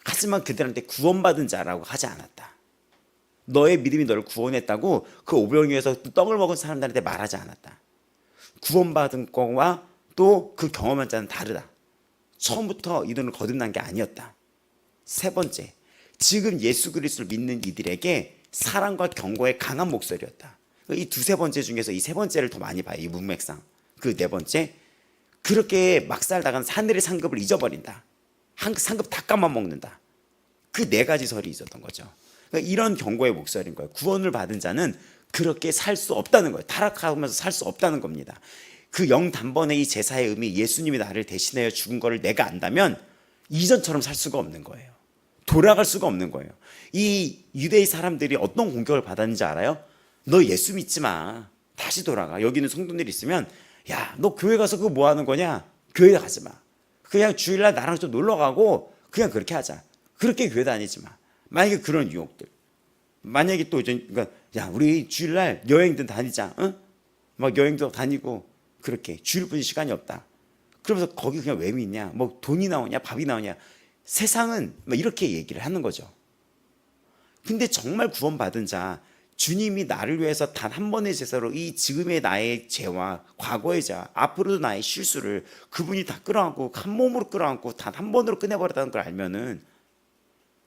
A: 하지만 그들한테 구원받은 자라고 하지 않았다. 너의 믿음이 너를 구원했다고 그 오병이어에서 떡을 먹은 사람들한테 말하지 않았다. 구원받은 거와 또 그 경험한 자는 다르다. 처음부터 이들은 거듭난 게 아니었다. 세 번째, 지금 예수 그리스도를 믿는 이들에게 사랑과 경고의 강한 목소리였다. 이 두세 번째 중에서 이 세 번째를 더 많이 봐요. 이 문맥상. 그 네 번째, 그렇게 막 살다간 하늘의 상급을 잊어버린다. 상급 다 까먹는다. 그 네 가지 설이 있었던 거죠. 그러니까 이런 경고의 목소리인 거예요. 구원을 받은 자는 그렇게 살 수 없다는 거예요. 타락하면서 살 수 없다는 겁니다. 그 영단번의 이 제사의 의미, 예수님이 나를 대신하여 죽은 거를 내가 안다면 이전처럼 살 수가 없는 거예요. 돌아갈 수가 없는 거예요. 이 유대의 사람들이 어떤 공격을 받았는지 알아요? 너 예수 믿지 마. 다시 돌아가. 여기 있는 성도들이 있으면, 야, 너 교회 가서 그거 뭐 하는 거냐? 교회 가지 마. 그냥 주일날 나랑 좀 놀러 가고 그냥 그렇게 하자. 그렇게 교회 다니지 마. 만약에 그런 유혹들, 만약에 또 그러니까 야, 우리 주일날 여행도 다니자. 응? 막 여행도 다니고 그렇게 주일뿐이 시간이 없다. 그러면서 거기 그냥 왜 믿냐? 뭐 돈이 나오냐, 밥이 나오냐? 세상은 막 이렇게 얘기를 하는 거죠. 근데 정말 구원받은 자, 주님이 나를 위해서 단 한 번의 제사로 이 지금의 나의 죄와 과거의 죄, 앞으로도 나의 실수를 그분이 다 끌어안고 한 몸으로 끌어안고 단 한 번으로 끝내버렸다는 걸 알면은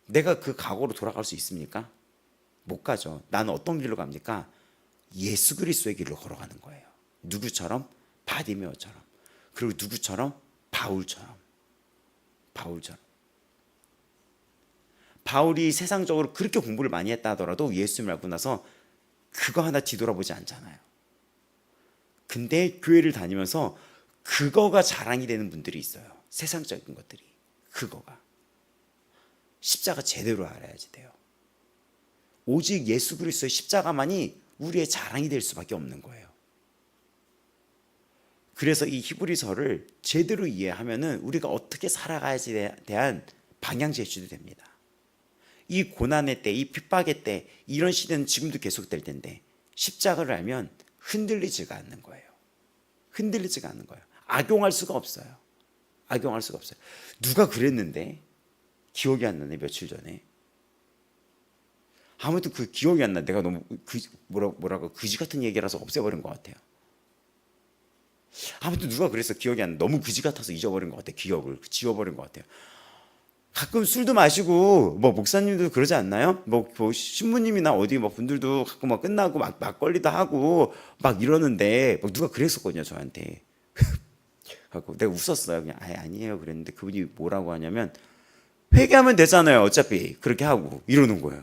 A: 내가 그 각오로 돌아갈 수 있습니까? 못 가죠. 나는 어떤 길로 갑니까? 예수 그리스도의 길로 걸어가는 거예요. 누구처럼? 바디메어처럼. 그리고 누구처럼? 바울처럼. 바울이 세상적으로 그렇게 공부를 많이 했다 하더라도 예수님을 알고 나서 그거 하나 뒤돌아보지 않잖아요. 근데 교회를 다니면서 그거가 자랑이 되는 분들이 있어요. 세상적인 것들이. 그거가. 십자가 제대로 알아야지 돼요. 오직 예수 그리스도의 십자가만이 우리의 자랑이 될 수밖에 없는 거예요. 그래서 이 히브리서를 제대로 이해하면은 우리가 어떻게 살아가야지에 대한 방향 제시도 됩니다. 이 고난의 때, 이 핍박의 때, 이런 시대는 지금도 계속될 텐데 십자가를 알면 흔들리지가 않는 거예요. 악용할 수가 없어요. 누가 그랬는데 기억이 안 나네. 며칠 전에. 아무튼 그 기억이 안 나. 내가 너무 뭐라고 그지 같은 얘기라서 없애버린 것 같아요. 아무튼 누가 그래서 기억이 안 나. 너무 그지 같아서 잊어버린 것 같아요. 기억을 지워버린 것 같아요. 가끔 술도 마시고 뭐 목사님도 그러지 않나요? 뭐 신부님이나 어디 뭐 분들도 가끔 막 끝나고 막 막걸리도 하고 막 이러는데 뭐 누가 그랬었거든요 저한테. 갖고 내가 웃었어요. 그냥 아니에요 그랬는데 그분이 뭐라고 하냐면 회개하면 되잖아요. 어차피 그렇게 하고 이러는 거예요.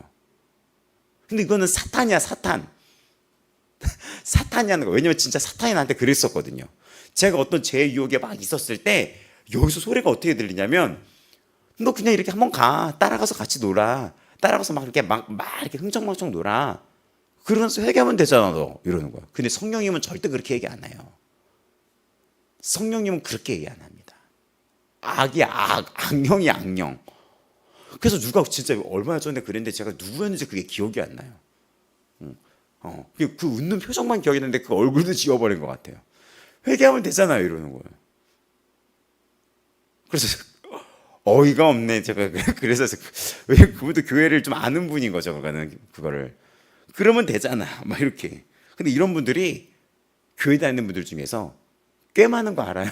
A: 근데 이거는 사탄이야 사탄. 사탄이라는 거. 왜냐면 진짜 사탄이 나한테 그랬었거든요. 제가 어떤 제 유혹에 막 있었을 때 여기서 소리가 어떻게 들리냐면 너 그냥 이렇게 한번 가. 따라가서 같이 놀아. 따라가서 막 이렇게 막 이렇게 흥청망청 놀아. 그러면서 회개하면 되잖아, 너. 이러는 거야. 근데 성령님은 절대 그렇게 얘기 안 해요. 성령님은 그렇게 얘기 안 합니다. 악이 악령이 악령. 그래서 누가 진짜 얼마나 전에 그랬는데 제가 누구였는지 그게 기억이 안 나요. 그 웃는 표정만 기억이 나는데 그 얼굴도 지워버린 것 같아요. 회개하면 되잖아요, 이러는 거예요. 그래서 어이가 없네. 제가 그래서 왜 그분도 교회를 좀 아는 분인 거죠. 그거를 그러면 되잖아. 막 이렇게. 근데 이런 분들이 교회 다니는 분들 중에서 꽤 많은 거 알아요.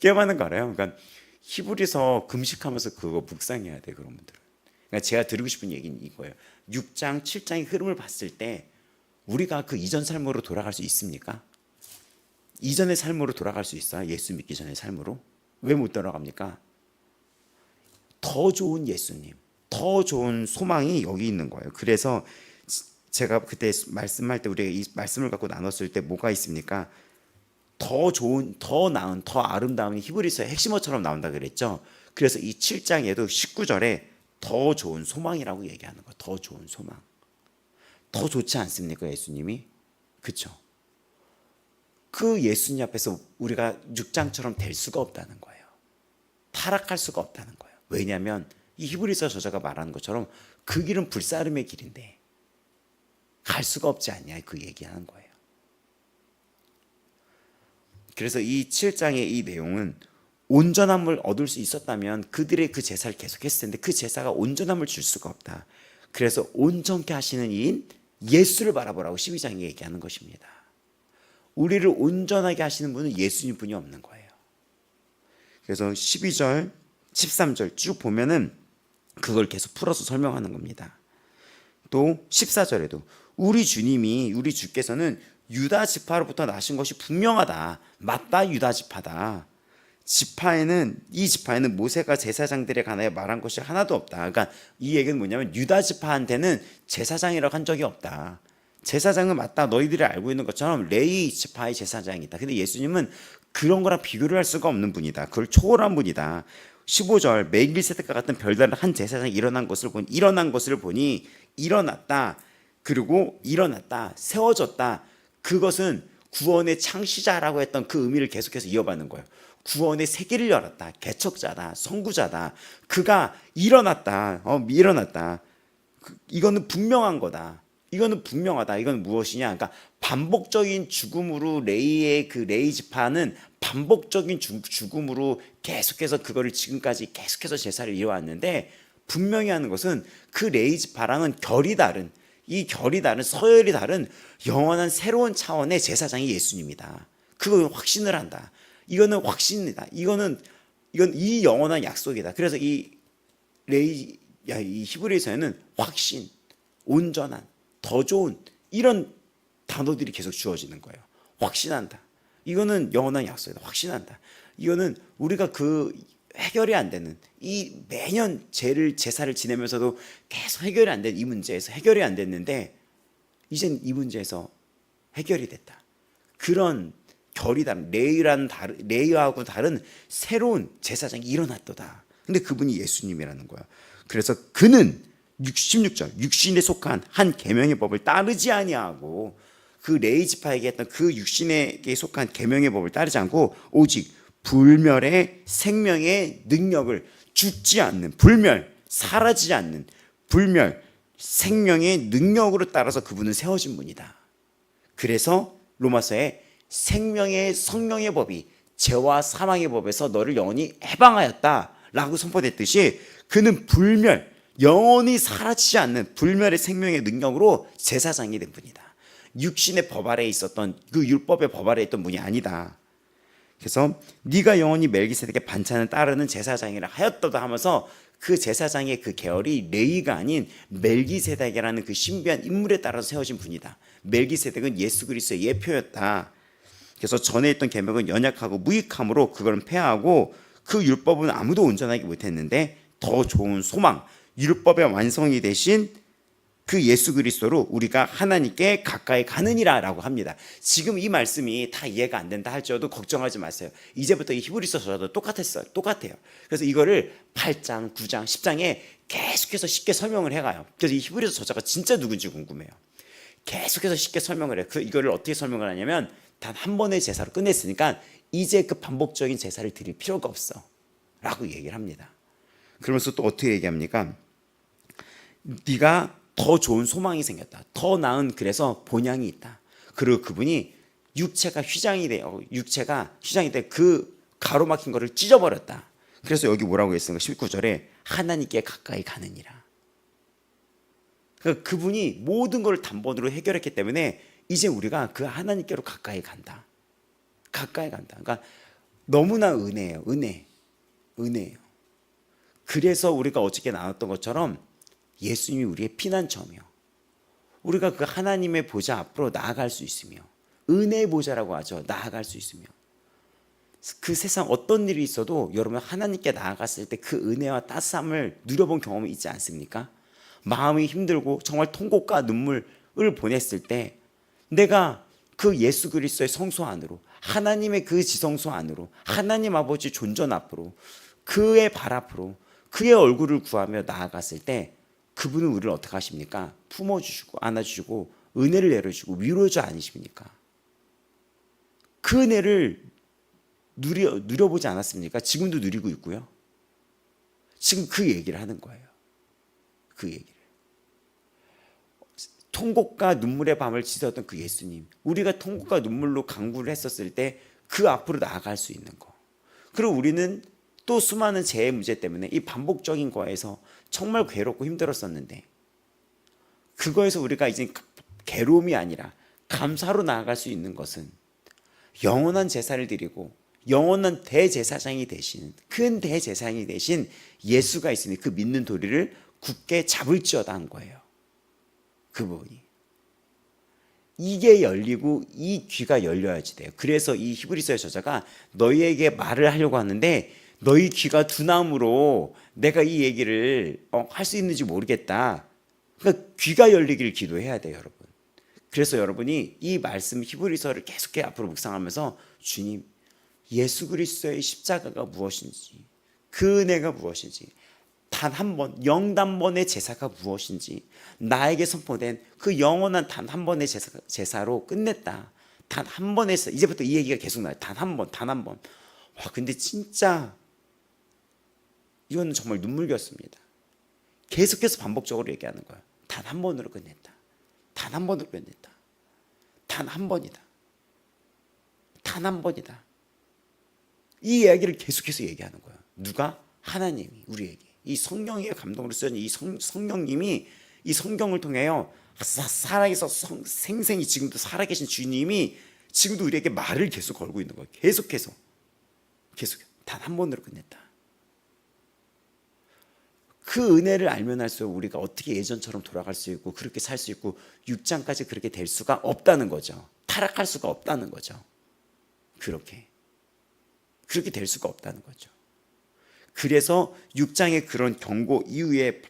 A: 꽤 많은 거 알아요. 그러니까 히브리서 금식하면서 그거 묵상해야 돼 그런 분들은. 그러니까 제가 드리고 싶은 얘기는 이거예요. 6장, 7장의 흐름을 봤을 때 우리가 그 이전 삶으로 돌아갈 수 있습니까? 이전의 삶으로 돌아갈 수 있어요? 예수 믿기 전의 삶으로? 왜 못 돌아갑니까? 더 좋은 예수님, 더 좋은 소망이 여기 있는 거예요. 그래서 제가 그때 말씀할 때 우리가 이 말씀을 갖고 나눴을 때 뭐가 있습니까? 더 좋은, 더 나은, 더 아름다운 히브리서의 핵심어처럼 나온다 그랬죠. 그래서 이 7장에도 19절에 더 좋은 소망이라고 얘기하는 거예요. 더 좋은 소망. 더 좋지 않습니까, 예수님이? 그렇죠? 그 예수님 앞에서 우리가 6장처럼 될 수가 없다는 거예요. 타락할 수가 없다는 거예요. 왜냐하면 이 히브리서 저자가 말하는 것처럼 그 길은 불사름의 길인데 갈 수가 없지 않냐, 그 얘기하는 거예요. 그래서 이 7장의 이 내용은 온전함을 얻을 수 있었다면 그들의 그 제사를 계속했을 텐데 그 제사가 온전함을 줄 수가 없다. 그래서 온전케 하시는 이인 예수를 바라보라고 12장에 얘기하는 것입니다. 우리를 온전하게 하시는 분은 예수님 뿐이 없는 거예요. 그래서 12절, 13절 쭉 보면은 그걸 계속 풀어서 설명하는 겁니다. 또 14절에도 우리 주께서는 유다 지파로부터 나신 것이 분명하다. 맞다, 유다 지파다. 이 지파에는 모세가 제사장들에 관하여 말한 것이 하나도 없다. 그러니까 이 얘기는 뭐냐면 유다 지파한테는 제사장이라고 한 적이 없다. 제사장은 맞다. 너희들이 알고 있는 것처럼 레위 지파의 제사장이 있다. 근데 예수님은 그런 거랑 비교를 할 수가 없는 분이다. 그걸 초월한 분이다. 15절 멜기세덱과 같은 별다른 한 제사장이 일어난 것을 보니 일어났다. 그리고 일어났다. 세워졌다. 그것은 구원의 창시자라고 했던 그 의미를 계속해서 이어받는 거예요. 구원의 세계를 열었다. 개척자다. 선구자다. 그가 일어났다. 일어났다. 이거는 분명한 거다. 이거는 분명하다. 이건 무엇이냐? 그러니까 반복적인 죽음으로 레위 지파는 반복적인 죽음으로 계속해서 그거를 지금까지 계속해서 제사를 이어왔는데 분명히 하는 것은 그 레위 지파랑은 결이 다른 서열이 다른 영원한 새로운 차원의 제사장이 예수님이다. 그걸 확신을 한다. 이거는 확신이다. 이건 이 영원한 약속이다. 그래서 이 히브리서에는 확신, 온전한, 더 좋은 이런 단어들이 계속 주어지는 거예요. 확신한다. 이거는 영원한 약속이다. 확신한다. 이거는 우리가 그 해결이 안 되는 이 매년 제사를 지내면서도 계속 해결이 안 된 이 문제에서 해결이 안 됐는데 이젠 이 문제에서 해결이 됐다. 그런 결이 다른 레위하고 다른 새로운 제사장이 일어났도다. 근데 그분이 예수님이라는 거야. 그래서 그는 16절 육신에 속한 한 계명의 법을 따르지 아니하고 그 레위 지파에게 했던 그 육신에게 속한 계명의 법을 따르지 않고 오직 불멸의 생명의 능력을 죽지 않는 사라지지 않는 생명의 능력으로 따라서 그분은 세워진 분이다. 그래서 로마서에 생명의 성령의 법이 죄와 사망의 법에서 너를 영원히 해방하였다라고 선포됐듯이 그는 영원히 사라지지 않는 불멸의 생명의 능력으로 제사장이 된 분이다. 육신의 법 아래에 있었던 그 율법의 법 아래에 있던 분이 아니다. 그래서 네가 영원히 멜기세덱의 반찬을 따르는 제사장이라 하였다도 하면서 그 제사장의 그 계열이 레위가 아닌 멜기세덱이라는 그 신비한 인물에 따라서 세워진 분이다. 멜기세덱은 예수 그리스도의 예표였다. 그래서 전에 있던 계명은 연약하고 무익함으로 그걸 폐하고 그 율법은 아무도 온전하게 못했는데 더 좋은 소망, 율법의 완성이 되신 그 예수 그리스도로 우리가 하나님께 가까이 가느니라라고 합니다. 지금 이 말씀이 다 이해가 안 된다 할지라도 걱정하지 마세요. 이제부터 이 히브리서 저자도 똑같아요. 그래서 이거를 8장, 9장, 10장에 계속해서 쉽게 설명을 해가요. 그래서 이 히브리서 저자가 진짜 누군지 궁금해요. 계속해서 쉽게 설명을 해요. 이거를 어떻게 설명을 하냐면 단 한 번의 제사로 끝냈으니까 이제 그 반복적인 제사를 드릴 필요가 없어 라고 얘기를 합니다. 그러면서 또 어떻게 얘기합니까? 네가 더 좋은 소망이 생겼다. 더 나은 그래서 본향이 있다. 그리고 그분이 육체가 휘장이 돼 그 가로막힌 거를 찢어버렸다. 그래서 여기 뭐라고 했습니까? 19절에 하나님께 가까이 가느니라. 그러니까 그분이 모든 걸 단번으로 해결했기 때문에 이제 우리가 그 하나님께로 가까이 간다. 그러니까 너무나 은혜예요. 은혜예요. 그래서 우리가 어저께 나눴던 것처럼 예수님이 우리의 피난처며 우리가 그 하나님의 보좌 앞으로 나아갈 수 있으며 은혜의 보좌라고 하죠. 나아갈 수 있으며 그 세상 어떤 일이 있어도 여러분 하나님께 나아갔을 때 그 은혜와 따스함을 누려본 경험이 있지 않습니까? 마음이 힘들고 정말 통곡과 눈물을 보냈을 때 내가 그 예수 그리스도의 성소 안으로 하나님의 그 지성소 안으로, 하나님 아버지 존전 앞으로, 그의 발 앞으로, 그의 얼굴을 구하며 나아갔을 때 그분은 우리를 어떻게 하십니까? 품어주시고 안아주시고 은혜를 내려주시고 위로자 아니십니까? 그 은혜를 누려보지 않았습니까? 지금도 누리고 있고요. 지금 그 얘기를 하는 거예요. 그 얘기를. 통곡과 눈물의 밤을 지새웠던 그 예수님, 우리가 통곡과 눈물로 간구를 했었을 때 그 앞으로 나아갈 수 있는 거. 그리고 우리는 또 수많은 재해 문제 때문에 이 반복적인 거에서 정말 괴롭고 힘들었었는데 그거에서 우리가 이제 괴로움이 아니라 감사로 나아갈 수 있는 것은 영원한 제사를 드리고 영원한 대제사장이 되신, 큰 대제사장이 되신 예수가 있으니 그 믿는 도리를 굳게 잡을지어다 한 거예요. 그 부분이. 이게 열리고 이 귀가 열려야지 돼요. 그래서 이 히브리서의 저자가 너희에게 말을 하려고 하는데 너희 귀가 둔함으로 내가 이 얘기를 할 수 있는지 모르겠다. 그러니까 귀가 열리기를 기도해야 돼요, 여러분. 그래서 여러분이 이 말씀 히브리서를 계속해 앞으로 묵상하면서 주님, 예수 그리스도의 십자가가 무엇인지, 그 은혜가 무엇인지, 단 한 번, 영단번의 제사가 무엇인지, 나에게 선포된 그 영원한 단 한 번의 제사로 끝냈다. 단 한 번에 이제부터 이 얘기가 계속 나요. 단 한 번, 단 한 번. 와, 근데 진짜 이건 정말 눈물겼습니다. 계속해서 반복적으로 얘기하는 거예요. 단 한 번으로 끝냈다. 단 한 번으로 끝냈다. 단 한 번이다. 단 한 번이다. 이 이야기를 계속해서 얘기하는 거예요. 누가? 하나님이 우리에게. 이 성령의 감동으로 쓰여진 이 성령님이 이 성경을 통하여 살아계서 생생히 지금도 살아계신 주님이 지금도 우리에게 말을 계속 걸고 있는 거예요. 계속해서 단 한 번으로 끝냈다. 그 은혜를 알면 할수록 우리가 어떻게 예전처럼 돌아갈 수 있고 그렇게 살 수 있고 6장까지 그렇게 될 수가 없다는 거죠. 타락할 수가 없다는 거죠. 그렇게 될 수가 없다는 거죠. 그래서 6장의 그런 경고 이후의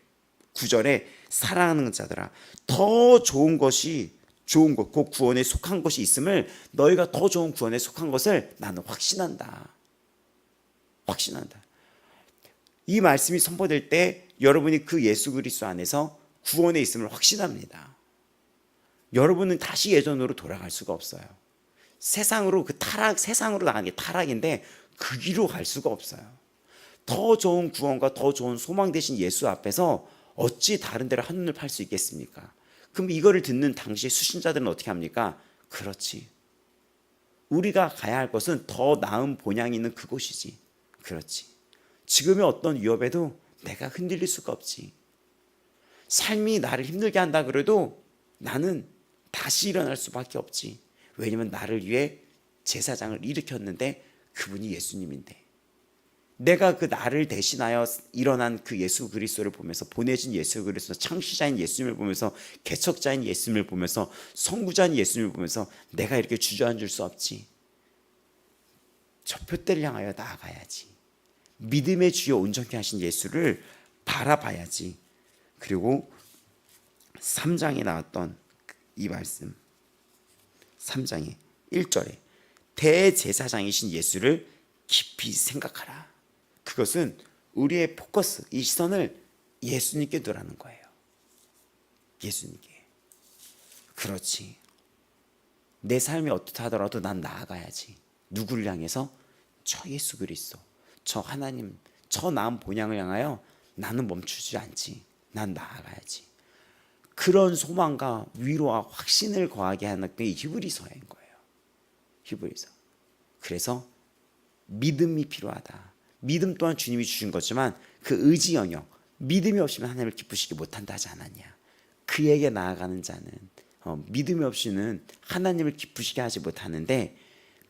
A: 9절에 사랑하는 자들아, 더 좋은 것이 좋은 것, 그 구원에 속한 것이 있음을, 너희가 더 좋은 구원에 속한 것을 나는 확신한다. 이 말씀이 선포될 때 여러분이 그 예수 그리스도 안에서 구원에 있음을 확신합니다. 여러분은 다시 예전으로 돌아갈 수가 없어요. 세상으로 세상으로 나가는 게 타락인데 그 길로 갈 수가 없어요. 더 좋은 구원과 더 좋은 소망 되신 예수 앞에서 어찌 다른 데로 한눈을 팔 수 있겠습니까? 그럼 이거를 듣는 당시의 수신자들은 어떻게 합니까? 그렇지. 우리가 가야 할 것은 더 나은 본향이 있는 그곳이지. 그렇지. 지금의 어떤 위협에도 내가 흔들릴 수가 없지. 삶이 나를 힘들게 한다 그래도 나는 다시 일어날 수밖에 없지. 왜냐면 나를 위해 제사장을 일으켰는데 그분이 예수님인데, 내가 그 나를 대신하여 일어난 그 예수 그리스도를 보면서, 보내진 예수 그리스도, 창시자인 예수님을 보면서, 개척자인 예수님을 보면서, 선구자인 예수님을 보면서 내가 이렇게 주저앉을 수 없지. 저 표대를 향하여 나아가야지. 믿음의 주여 온전케 하신 예수를 바라봐야지. 그리고 3장에 나왔던 이 말씀, 3장의 1절에 대제사장이신 예수를 깊이 생각하라. 그것은 우리의 포커스, 이 시선을 예수님께 두라는 거예요. 예수님께. 그렇지. 내 삶이 어떻다 하더라도 난 나아가야지. 누구를 향해서? 저 예수 그리스도, 저 하나님, 저 나은 본향을 향하여 나는 멈추지 않지. 난 나아가야지. 그런 소망과 위로와 확신을 거하게 하는 게 히브리서인 거예요. 히브리서. 그래서 믿음이 필요하다. 믿음 또한 주님이 주신 거지만 그 의지 영역, 믿음이 없이는 하나님을 기쁘시게 못한다 하지 않았냐. 그에게 나아가는 자는 믿음이 없이는 하나님을 기쁘시게 하지 못하는데,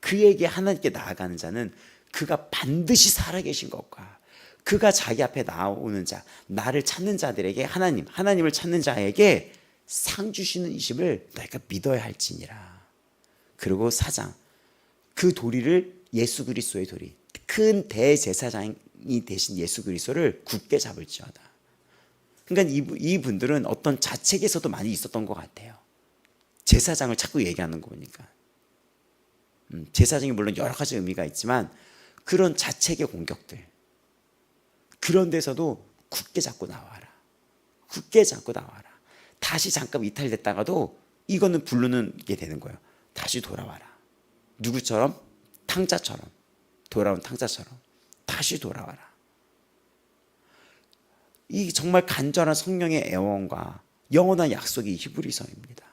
A: 그에게 하나님께 나아가는 자는 그가 반드시 살아계신 것과 그가 자기 앞에 나오는 자, 나를 찾는 자들에게 하나님을 찾는 자에게 상 주시는 이심을 너희가 믿어야 할지니라. 그리고 4장, 그 도리를 예수 그리스도의 도리, 큰 대제사장이 되신 예수 그리스도를 굳게 잡을지어다. 그러니까 이분들은 어떤 자책에서도 많이 있었던 것 같아요. 제사장을 자꾸 얘기하는 거 보니까. 제사장이 물론 여러 가지 의미가 있지만 그런 자책의 공격들, 그런 데서도 굳게 잡고 나와라. 굳게 잡고 나와라. 다시 잠깐 이탈됐다가도 이거는 부르는 게 되는 거예요. 다시 돌아와라. 누구처럼? 탕자처럼. 돌아온 탕자처럼. 다시 돌아와라. 이 정말 간절한 성령의 애원과 영원한 약속이 히브리서입니다.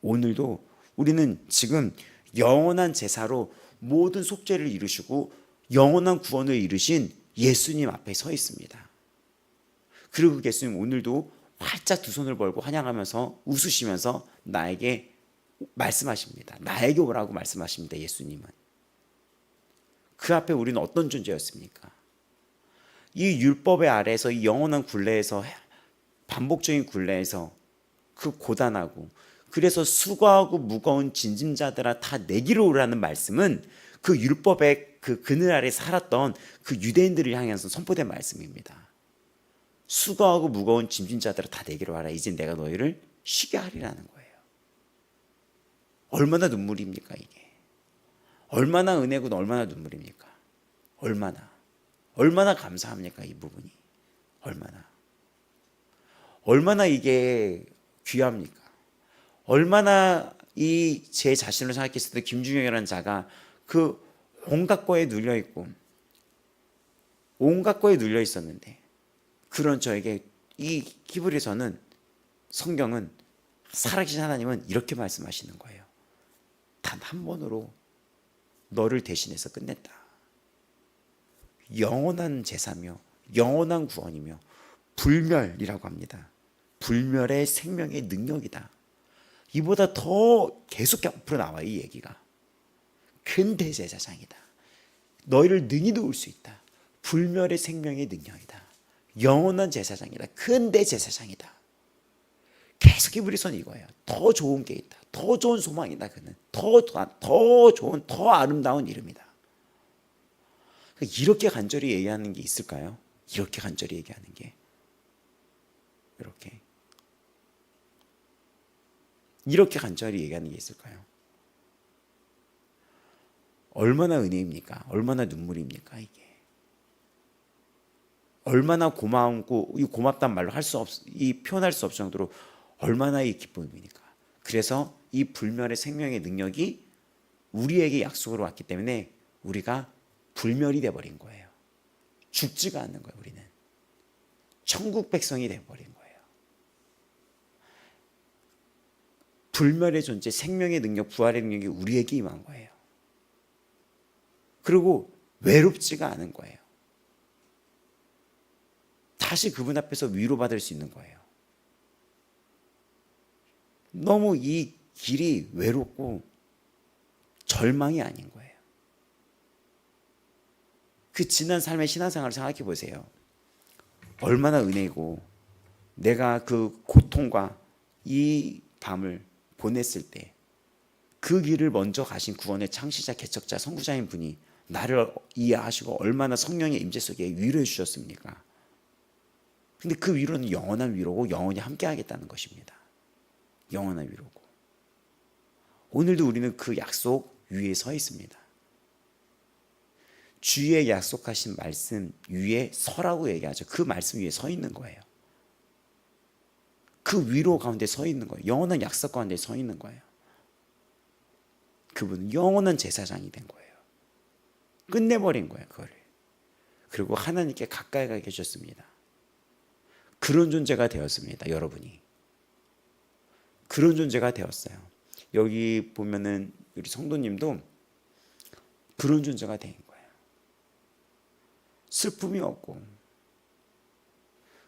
A: 오늘도 우리는 지금 영원한 제사로 모든 속죄를 이루시고 영원한 구원을 이루신 예수님 앞에 서 있습니다. 그리고 예수님 오늘도 활짝 두 손을 벌고 환영하면서 웃으시면서 나에게 말씀하십니다. 나에게 오라고 말씀하십니다. 예수님은. 그 앞에 우리는 어떤 존재였습니까? 이 율법의 아래에서, 이 영원한 굴레에서, 반복적인 굴레에서 그 고단하고, 그래서 수고하고 무거운 짐진자들아 다 내기로 오라는 말씀은 그 율법의 그 그늘 아래 살았던 그 유대인들을 향해서 선포된 말씀입니다. 수고하고 무거운 짐진자들아 다 내기로 와라. 이제 내가 너희를 쉬게 하리라는 거예요. 얼마나 눈물입니까 이게? 얼마나 은혜고 얼마나 눈물입니까? 얼마나 감사합니까 이 부분이? 얼마나 이게 귀합니까? 얼마나 이 제 자신을 생각했을 때 김준영이라는 자가 그 온갖 거에 눌려 있고 온갖 거에 눌려 있었는데, 그런 저에게 이 히브리서는, 성경은, 살아계신 하나님은 이렇게 말씀하시는 거예요. 단 한 번으로 너를 대신해서 끝냈다. 영원한 제사며 영원한 구원이며 불멸이라고 합니다. 불멸의 생명의 능력이다. 이보다 더 계속 앞으로 나와 이 얘기가. 큰 대제사장이다. 너희를 능히 도울 수 있다. 불멸의 생명의 능력이다. 영원한 제사장이다. 큰 대제사장이다. 계속 히브리서는 이거예요. 더 좋은 게 있다. 더 좋은 소망이다. 그는 더 좋은, 더 아름다운 이름이다. 이렇게 간절히 얘기하는 게 있을까요? 이렇게 간절히 얘기하는 게, 이렇게 간절히 얘기하는 게 있을까요? 얼마나 은혜입니까? 얼마나 눈물입니까 이게? 얼마나 고마운고, 이 고맙단 말로 이 표현할 수 없을 정도로 얼마나 이 기쁨입니까? 그래서 이 불멸의 생명의 능력이 우리에게 약속으로 왔기 때문에 우리가 불멸이 돼버린 거예요. 죽지가 않는 거예요. 우리는 천국 백성이 돼버린 거예요. 불멸의 존재, 생명의 능력, 부활의 능력이 우리에게 임한 거예요. 그리고 외롭지가 않은 거예요. 다시 그분 앞에서 위로받을 수 있는 거예요. 너무 이 길이 외롭고 절망이 아닌 거예요. 그 지난 삶의 신앙생활을 생각해 보세요. 얼마나 은혜고, 내가 그 고통과 이 밤을 보냈을 때 그 길을 먼저 가신 구원의 창시자, 개척자, 선구자인 분이 나를 이해하시고 얼마나 성령의 임재 속에 위로해 주셨습니까? 근데 그 위로는 영원한 위로고 영원히 함께 하겠다는 것입니다. 영원한 위로고. 오늘도 우리는 그 약속 위에 서 있습니다. 주의 약속하신 말씀 위에 서라고 얘기하죠. 그 말씀 위에 서 있는 거예요. 그 위로 가운데 서 있는 거예요. 영원한 약속 가운데 서 있는 거예요. 그분은 영원한 제사장이 된 거예요. 끝내버린 거예요, 그거를. 그리고 하나님께 가까이 가게 해주셨습니다. 그런 존재가 되었습니다, 여러분이. 그런 존재가 되었어요. 여기 보면은 우리 성도님도 그런 존재가 된 거예요. 슬픔이 없고,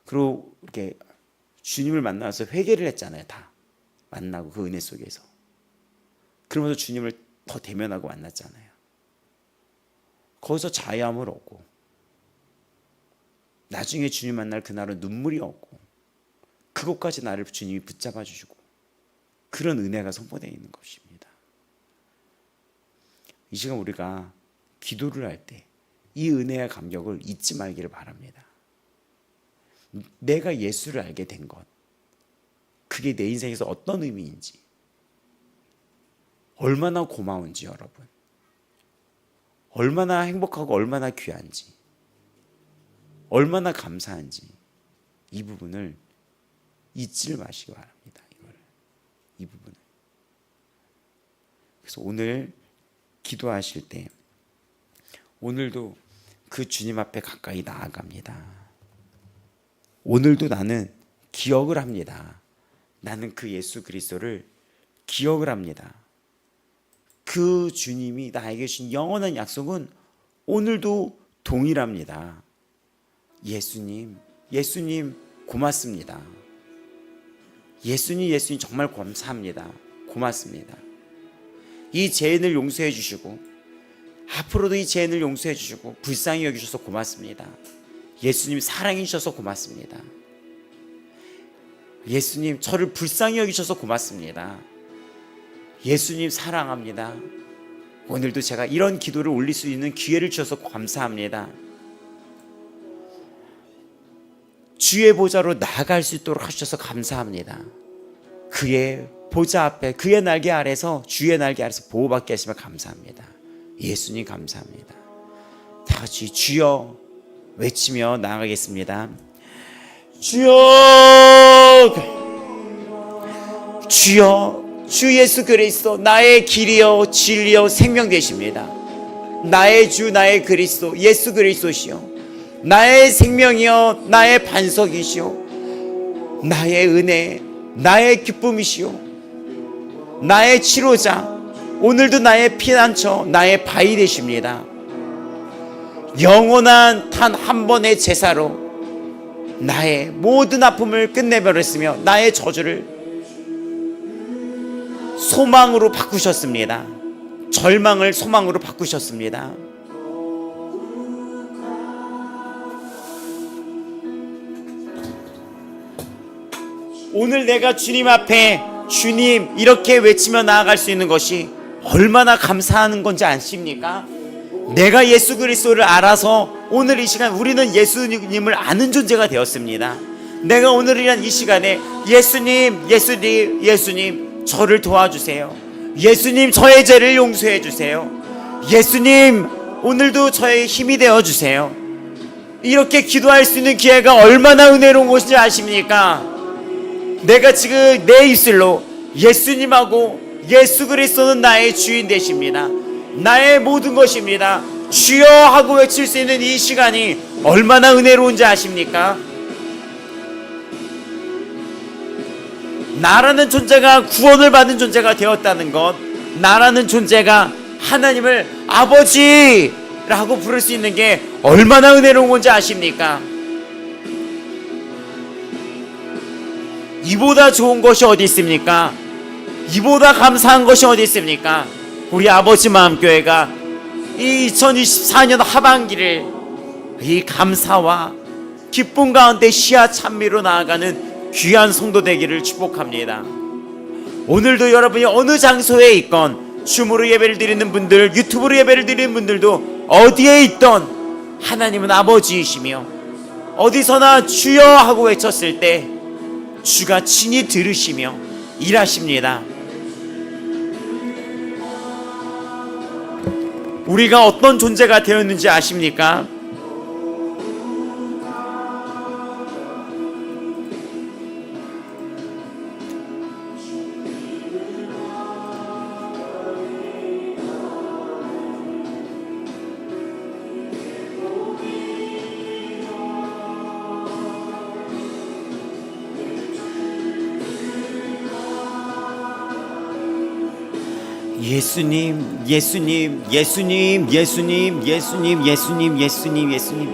A: 그리고 이렇게 주님을 만나서 회개를 했잖아요. 다 만나고 그 은혜 속에서. 그러면서 주님을 더 대면하고 만났잖아요. 거기서 자유함을 얻고, 나중에 주님 만날 그날은 눈물이 없고, 그것까지 나를 주님이 붙잡아 주시고, 그런 은혜가 선포되어 있는 것입니다. 이 시간 우리가 기도를 할 때 이 은혜의 감격을 잊지 말기를 바랍니다. 내가 예수를 알게 된 것, 그게 내 인생에서 어떤 의미인지, 얼마나 고마운지 여러분, 얼마나 행복하고 얼마나 귀한지, 얼마나 감사한지 이 부분을 잊지 마시기 바랍니다. 이 부분을. 그래서 오늘 기도하실 때 오늘도 그 주님 앞에 가까이 나아갑니다. 오늘도 나는 기억을 합니다. 나는 그 예수 그리스도를 기억을 합니다. 그 주님이 나에게 주신 영원한 약속은 오늘도 동일합니다. 예수님 고맙습니다. 예수님 정말 감사합니다. 고맙습니다. 이 죄인을 용서해 주시고 앞으로도 이 죄인을 용서해 주시고 불쌍히 여기셔서 고맙습니다. 예수님 사랑해 주셔서 고맙습니다. 예수님 저를 불쌍히 여기셔서 고맙습니다. 예수님 사랑합니다. 오늘도 제가 이런 기도를 올릴 수 있는 기회를 주셔서 감사합니다. 주의 보좌로 나아갈 수 있도록 하셔서 감사합니다. 그의 보좌 앞에 그의 날개 아래서 주의 날개 아래서 보호받게 하시면 감사합니다. 예수님 감사합니다. 다 같이 주여 외치며 나아가겠습니다. 주여, 주여, 주 예수 그리스도 나의 길이요 진리요 생명 되십니다. 나의 주 나의 그리스도 예수 그리스도시요 나의 생명이요 나의 반석이시요 나의 은혜 나의 기쁨이시요 나의 치료자 오늘도 나의 피난처 나의 바위 되십니다. 영원한 단 한 번의 제사로 나의 모든 아픔을 끝내버렸으며 나의 저주를 소망으로 바꾸셨습니다. 절망을 소망으로 바꾸셨습니다. 오늘 내가 주님 앞에 주님 이렇게 외치며 나아갈 수 있는 것이 얼마나 감사한 건지 아십니까? 내가 예수 그리스도를 알아서 오늘 이 시간 우리는 예수님을 아는 존재가 되었습니다. 내가 오늘이란 이 시간에 예수님 저를 도와주세요. 예수님 저의 죄를 용서해 주세요. 예수님 오늘도 저의 힘이 되어주세요. 이렇게 기도할 수 있는 기회가 얼마나 은혜로운 것인지 아십니까? 내가 지금 내 입술로 예수님하고 예수 그리스도는 나의 주인 되십니다. 나의 모든 것입니다. 주여 하고 외칠 수 있는 이 시간이 얼마나 은혜로운지 아십니까? 나라는 존재가 구원을 받은 존재가 되었다는 것, 나라는 존재가 하나님을 아버지라고 부를 수 있는 게 얼마나 은혜로운 건지 아십니까? 이보다 좋은 것이 어디 있습니까? 이보다 감사한 것이 어디 있습니까? 우리 아버지 마음교회가 이 2024년 하반기를 이 감사와 기쁨 가운데 시야 찬미로 나아가는 귀한 성도 되기를 축복합니다. 오늘도 여러분이 어느 장소에 있건 줌으로 예배를 드리는 분들, 유튜브로 예배를 드리는 분들도 어디에 있던 하나님은 아버지이시며 어디서나 주여 하고 외쳤을 때 주가 친히 들으시며 일하십니다. 우리가 어떤 존재가 되었는지 아십니까? 예수님, 예수님, 예수님, 예수님, 예수님, 예수님, 예수님, 예수님.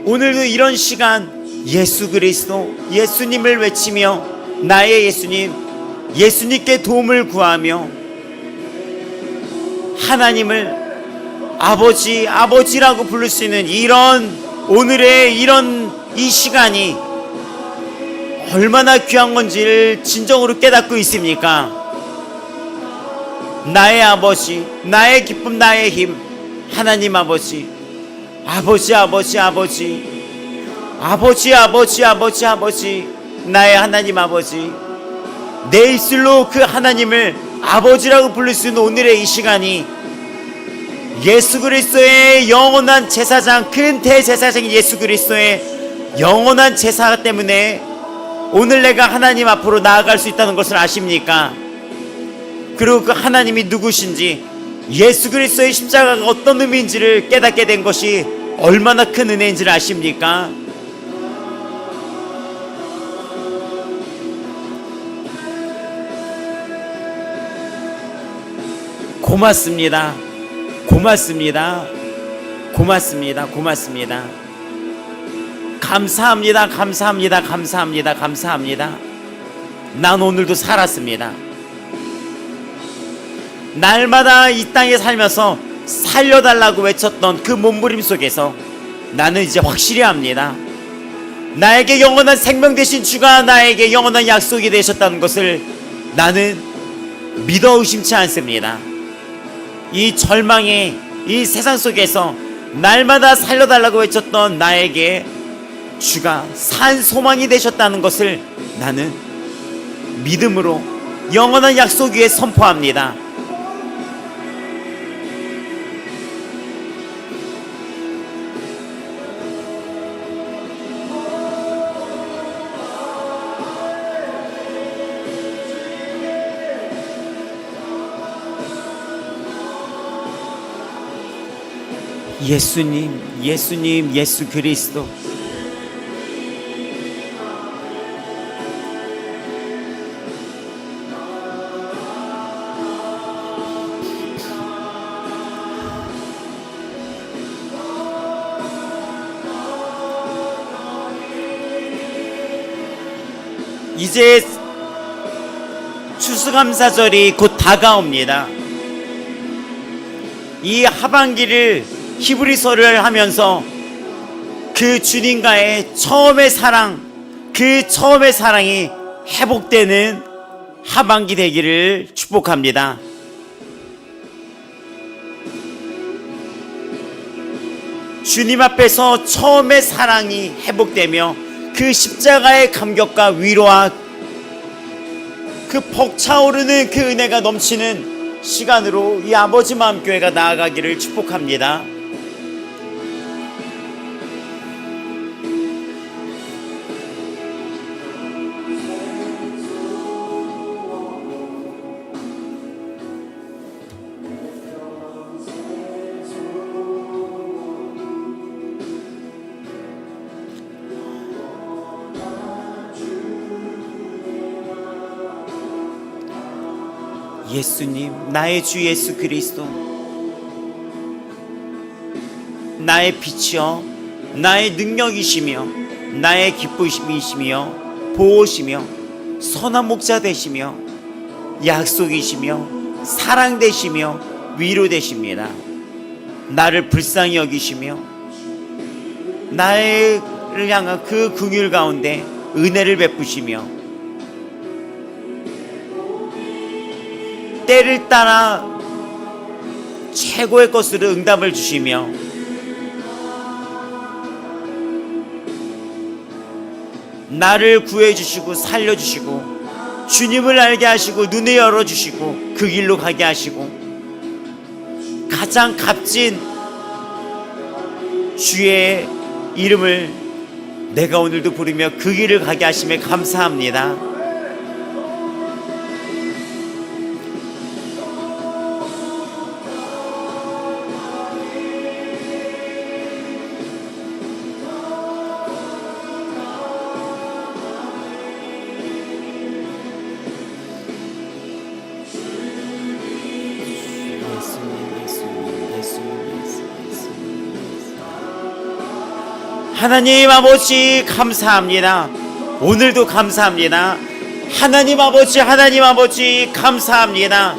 A: 오늘도 이런 시간 예수 그리스도, 예수님을 외치며 나의 예수님, 예수님께 도움을 구하며 하나님을 아버지, 아버지라고 부를 수 있는 이런 오늘의 이런 이 시간이 얼마나 귀한 건지를 진정으로 깨닫고 있습니까? 나의 아버지, 나의 기쁨, 나의 힘, 하나님 아버지, 아버지, 아버지, 아버지, 아버지, 아버지, 아버지, 아버지, 나의 하나님 아버지. 내 입술로 그 하나님을 아버지라고 부를 수 있는 오늘의 이 시간이 예수 그리스도의 영원한 제사장, 큰 대제사장인 예수 그리스도의 영원한 제사 때문에 오늘 내가 하나님 앞으로 나아갈 수 있다는 것을 아십니까? 그리고 그 하나님이 누구신지, 예수 그리스도의 십자가가 어떤 의미인지를 깨닫게 된 것이 얼마나 큰 은혜인지를 아십니까? 고맙습니다. 고맙습니다. 고맙습니다. 고맙습니다. 감사합니다. 감사합니다. 감사합니다. 감사합니다. 난 오늘도 살았습니다. 날마다 이 땅에 살면서 살려달라고 외쳤던 그 몸부림 속에서 나는 이제 확실히 합니다. 나에게 영원한 생명 되신 주가 나에게 영원한 약속이 되셨다는 것을 나는 믿어 의심치 않습니다. 이 절망의 이 세상 속에서 날마다 살려달라고 외쳤던 나에게 주가 산 소망이 되셨다는 것을 나는 믿음으로 영원한 약속 위에 선포합니다. 예수님, 예수님, 예수 그리스도. 이제 추수감사절이 곧 다가옵니다. 이 하반기를 히브리서를 하면서 그 주님과의 처음의 사랑, 그 처음의 사랑이 회복되는 하반기 되기를 축복합니다. 주님 앞에서 처음의 사랑이 회복되며 그 십자가의 감격과 위로와 그 벅차오르는 그 은혜가 넘치는 시간으로 이 아버지 마음교회가 나아가기를 축복합니다. 예수님, 나의 주 예수 그리스도, 나의 빛이여, 나의 능력이시며 나의 기쁨이시며 보호시며 선한 목자 되시며 약속이시며 사랑 되시며 위로 되십니다. 나를 불쌍히 여기시며 나를 향한 그 긍휼 가운데 은혜를 베푸시며 때를 따라 최고의 것으로 응답을 주시며 나를 구해주시고 살려주시고 주님을 알게 하시고 눈을 열어주시고 그 길로 가게 하시고 가장 값진 주의 이름을 내가 오늘도 부르며 그 길을 가게 하심에 감사합니다. 하나님 아버지 감사합니다. 오늘도 감사합니다. 하나님 아버지, 하나님 아버지 감사합니다.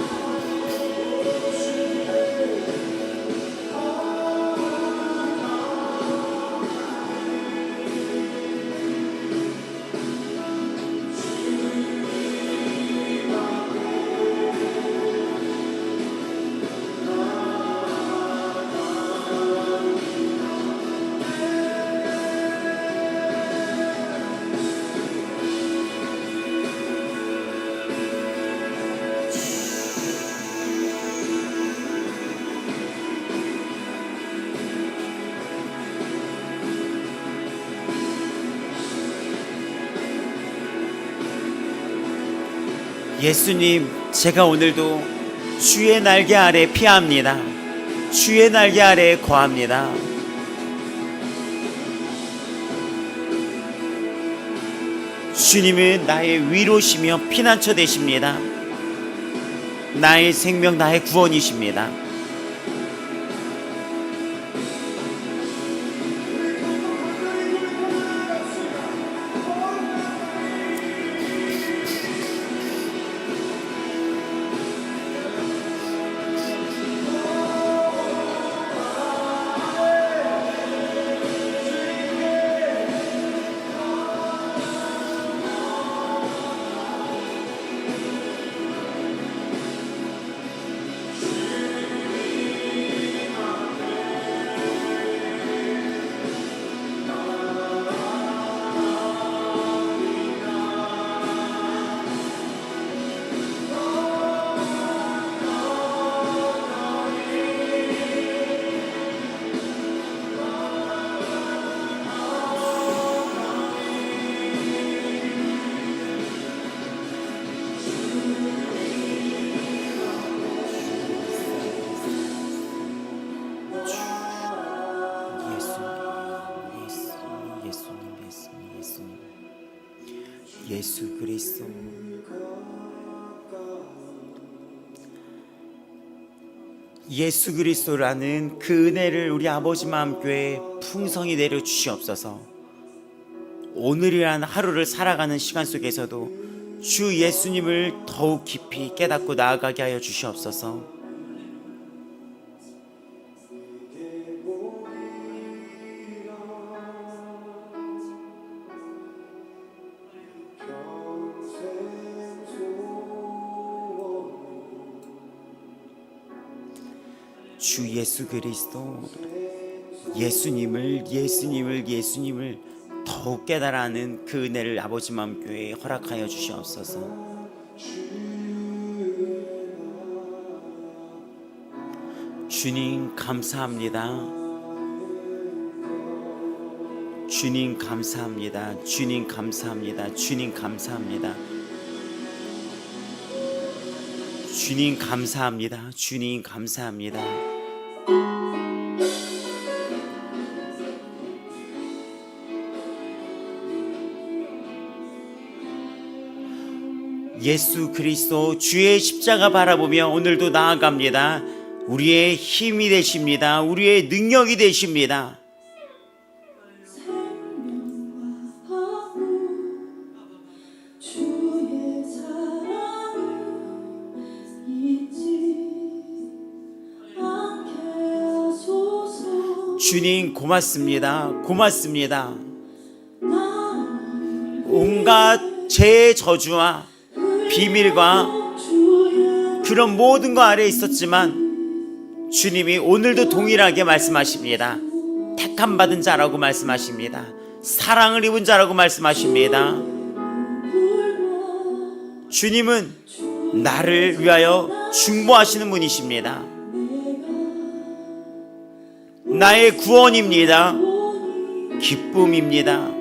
A: 예수님, 제가 오늘도 주의 날개 아래 피합니다. 주의 날개 아래 거합니다. 주님은 나의 위로시며 피난처 되십니다. 나의 생명, 나의 구원이십니다. 예수 그리스도, 예수 그리스도라는 그 은혜를 우리 아버지 마음교회에 풍성히 내려 주시옵소서. 오늘이라는 하루를 살아가는 시간 속에서도 주 예수님을 더욱 깊이 깨닫고 나아가게 하여 주시옵소서. 주 예수 그리스도, 예수님을 더욱 깨달아는 그 은혜를 아버지 마음교회에 허락하여 주시옵소서. 주님 감사합니다. 주님 감사합니다. 주님 감사합니다. 주님 감사합니다. 주님 감사합니다. 주님 감사합니다. 예수 그리스도 주의 십자가 바라보며 오늘도 나아갑니다. 우리의 힘이 되십니다. 우리의 능력이 되십니다. 주님 고맙습니다. 고맙습니다. 온갖 죄의 저주와 비밀과 그런 모든 거 아래에 있었지만 주님이 오늘도 동일하게 말씀하십니다. 택함 받은 자라고 말씀하십니다. 사랑을 입은 자라고 말씀하십니다. 주님은 나를 위하여 중보하시는 분이십니다. 나의 구원입니다. 기쁨입니다.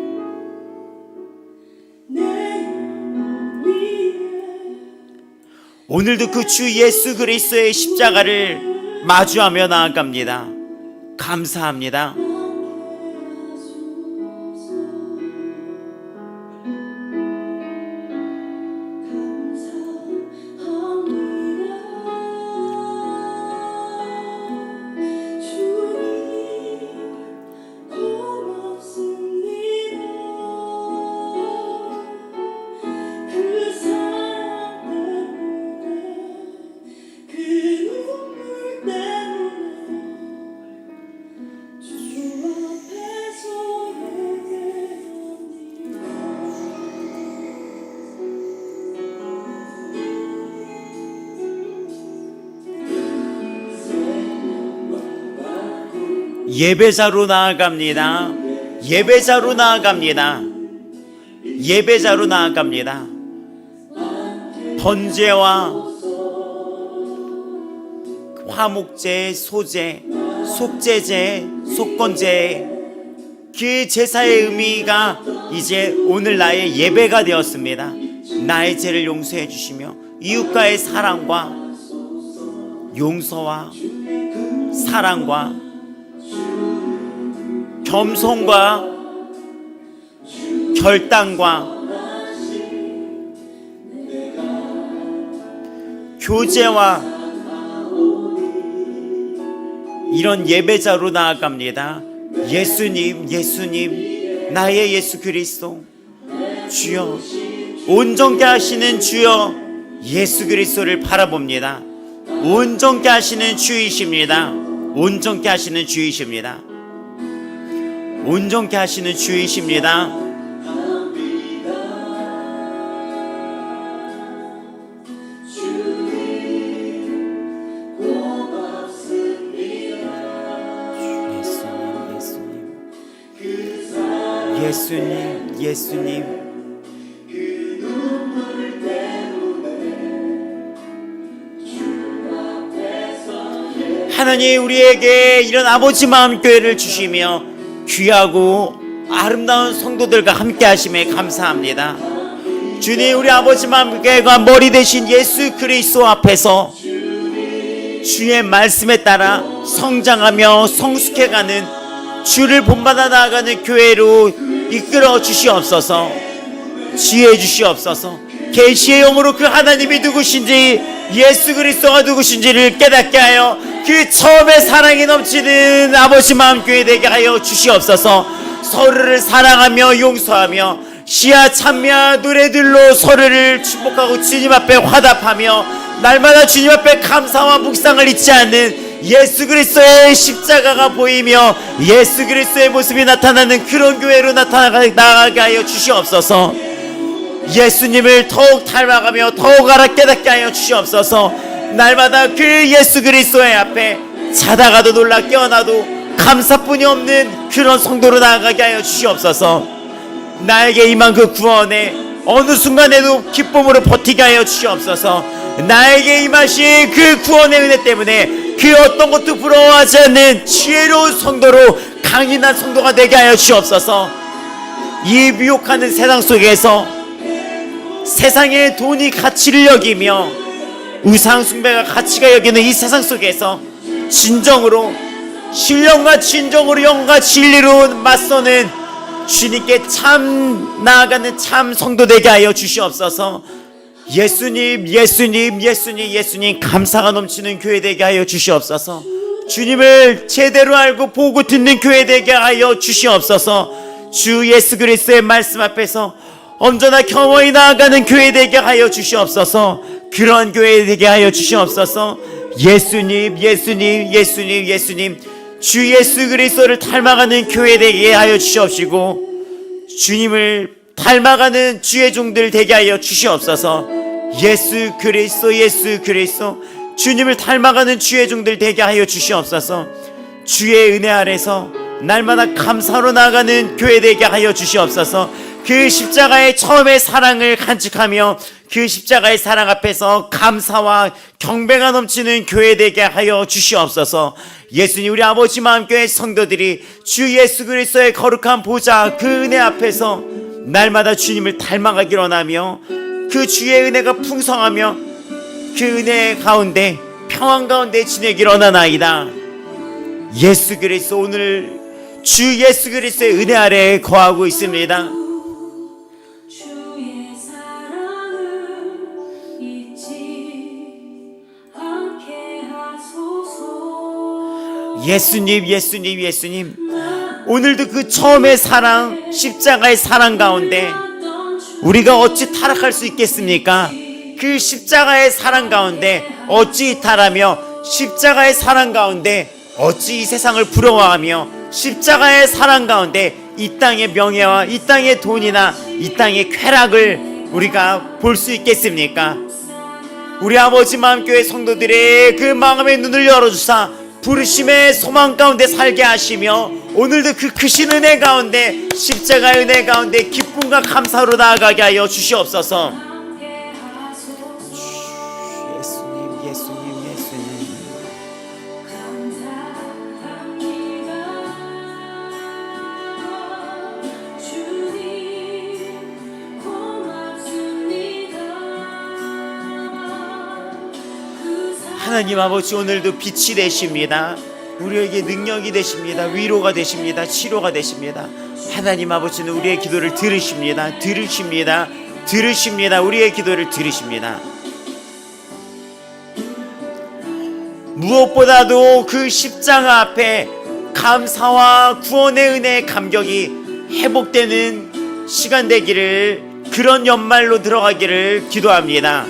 A: 오늘도 그 주 예수 그리스도의 십자가를 마주하며 나아갑니다. 감사합니다. 예배자로 나아갑니다. 예배자로 나아갑니다. 예배자로 나아갑니다. 번제와 화목제, 소제, 속제제, 속건제, 그 제사의 의미가 이제 오늘 나의 예배가 되었습니다. 나의 죄를 용서해 주시며 이웃과의 사랑과 용서와 사랑과 겸손과 결단과 교제와 이런 예배자로 나아갑니다. 예수님, 예수님, 나의 예수 그리스도, 주여, 온전케 하시는 주여 예수 그리스도를 바라봅니다. 온전케 하시는 주이십니다. 온전케 하시는 주이십니다. 온전케 하시는 주이십니다. 예수님, 예수님, 하나님 우리에게 이런 아버지 마음 교회를 주시며 귀하고 아름다운 성도들과 함께 하심에 감사합니다. 주님, 우리 아버지 마음 교회가 머리 대신 예수 그리스도 앞에서 주의 말씀에 따라 성장하며 성숙해가는 주를 본받아 나아가는 교회로 이끌어 주시옵소서. 지혜해 주시옵소서. 계시의 영으로 그 하나님이 누구신지, 예수 그리스도가 누구신지를 깨닫게 하여 그 처음에 사랑이 넘치는 아버지 마음 교회 되게 하여 주시옵소서. 서로를 사랑하며 용서하며 시야 찬미와 노래들로 서로를 축복하고 주님 앞에 화답하며 날마다 주님 앞에 감사와 묵상을 잊지 않는 예수 그리스도의 십자가가 보이며 예수 그리스도의 모습이 나타나는 그런 교회로 나아가게 하여 주시옵소서. 예수님을 더욱 닮아가며 더욱 알아 깨닫게 하여 주시옵소서. 날마다 그 예수 그리스도의 앞에 자다가도 놀라 깨어나도 감사뿐이 없는 그런 성도로 나아가게 하여 주시옵소서. 나에게 임한 그 구원에 어느 순간에도 기쁨으로 버티게 하여 주시옵소서. 나에게 임하신 그 구원의 은혜 때문에 그 어떤 것도 부러워하지 않는 지혜로운 성도로 강인한 성도가 되게 하여 주옵소서. 이 미혹하는 세상 속에서 세상의 돈이 가치를 여기며 우상 숭배가 가치가 여기는 이 세상 속에서 진정으로 신령과 진정으로 영과 진리로 맞서는 주님께 참 나아가는 참 성도 되게 하여 주시옵소서. 예수님, 예수님, 예수님, 예수님, 감사가 넘치는 교회 되게 하여 주시옵소서. 주님을 제대로 알고 보고 듣는 교회 되게 하여 주시옵소서. 주 예수 그리스도의 말씀 앞에서 언제나 겸허히 나아가는 교회 되게 하여 주시옵소서. 그런 교회 되게 하여 주시옵소서. 예수님, 예수님, 예수님, 예수님, 주 예수 그리스도를 닮아가는 교회 되게 하여 주시옵시고 주님을 닮아가는 주의 종들 되게 하여 주시옵소서. 예수 그리스도, 예수 그리스도, 주님을 닮아가는 주의 종들 되게 하여 주시옵소서. 주의 은혜 아래서 날마다 감사로 나아가는 교회 되게 하여 주시옵소서. 그 십자가의 처음의 사랑을 간직하며 그 십자가의 사랑 앞에서 감사와 경배가 넘치는 교회 되게 하여 주시옵소서. 예수님, 우리 아버지 마음교회 성도들이 주 예수 그리스도의 거룩한 보좌 그 은혜 앞에서 날마다 주님을 닮아가기를 원하며 그 주의 은혜가 풍성하며 그 은혜 가운데 평안 가운데 지내기를 원하나이다. 예수 그리스도, 오늘 주 예수 그리스도의 은혜 아래에 거하고 있습니다. 예수님, 예수님, 예수님, 오늘도 그 처음의 사랑, 십자가의 사랑 가운데 우리가 어찌 타락할 수 있겠습니까? 그 십자가의 사랑 가운데 어찌 이탈하며 십자가의 사랑 가운데 어찌 이 세상을 부러워하며 십자가의 사랑 가운데 이 땅의 명예와 이 땅의 돈이나 이 땅의 쾌락을 우리가 볼 수 있겠습니까? 우리 아버지 마음교회 성도들의 그 마음의 눈을 열어주사 부르심의 소망 가운데 살게 하시며 오늘도 그 크신 은혜 가운데 십자가의 은혜 가운데 기쁨과 감사로 나아가게 하여 주시옵소서. 예수님, 예수님, 예수님, 하나님 아버지, 오늘도 빛이 되십니다. 우리에게 능력이 되십니다. 위로가 되십니다. 치료가 되십니다. 하나님 아버지는 우리의 기도를 들으십니다. 들으십니다. 우리의 기도를 들으십니다. 무엇보다도 그 십자가 앞에 감사와 구원의 은혜의 감격이 회복되는 시간 되기를, 그런 연말로 들어가기를 기도합니다.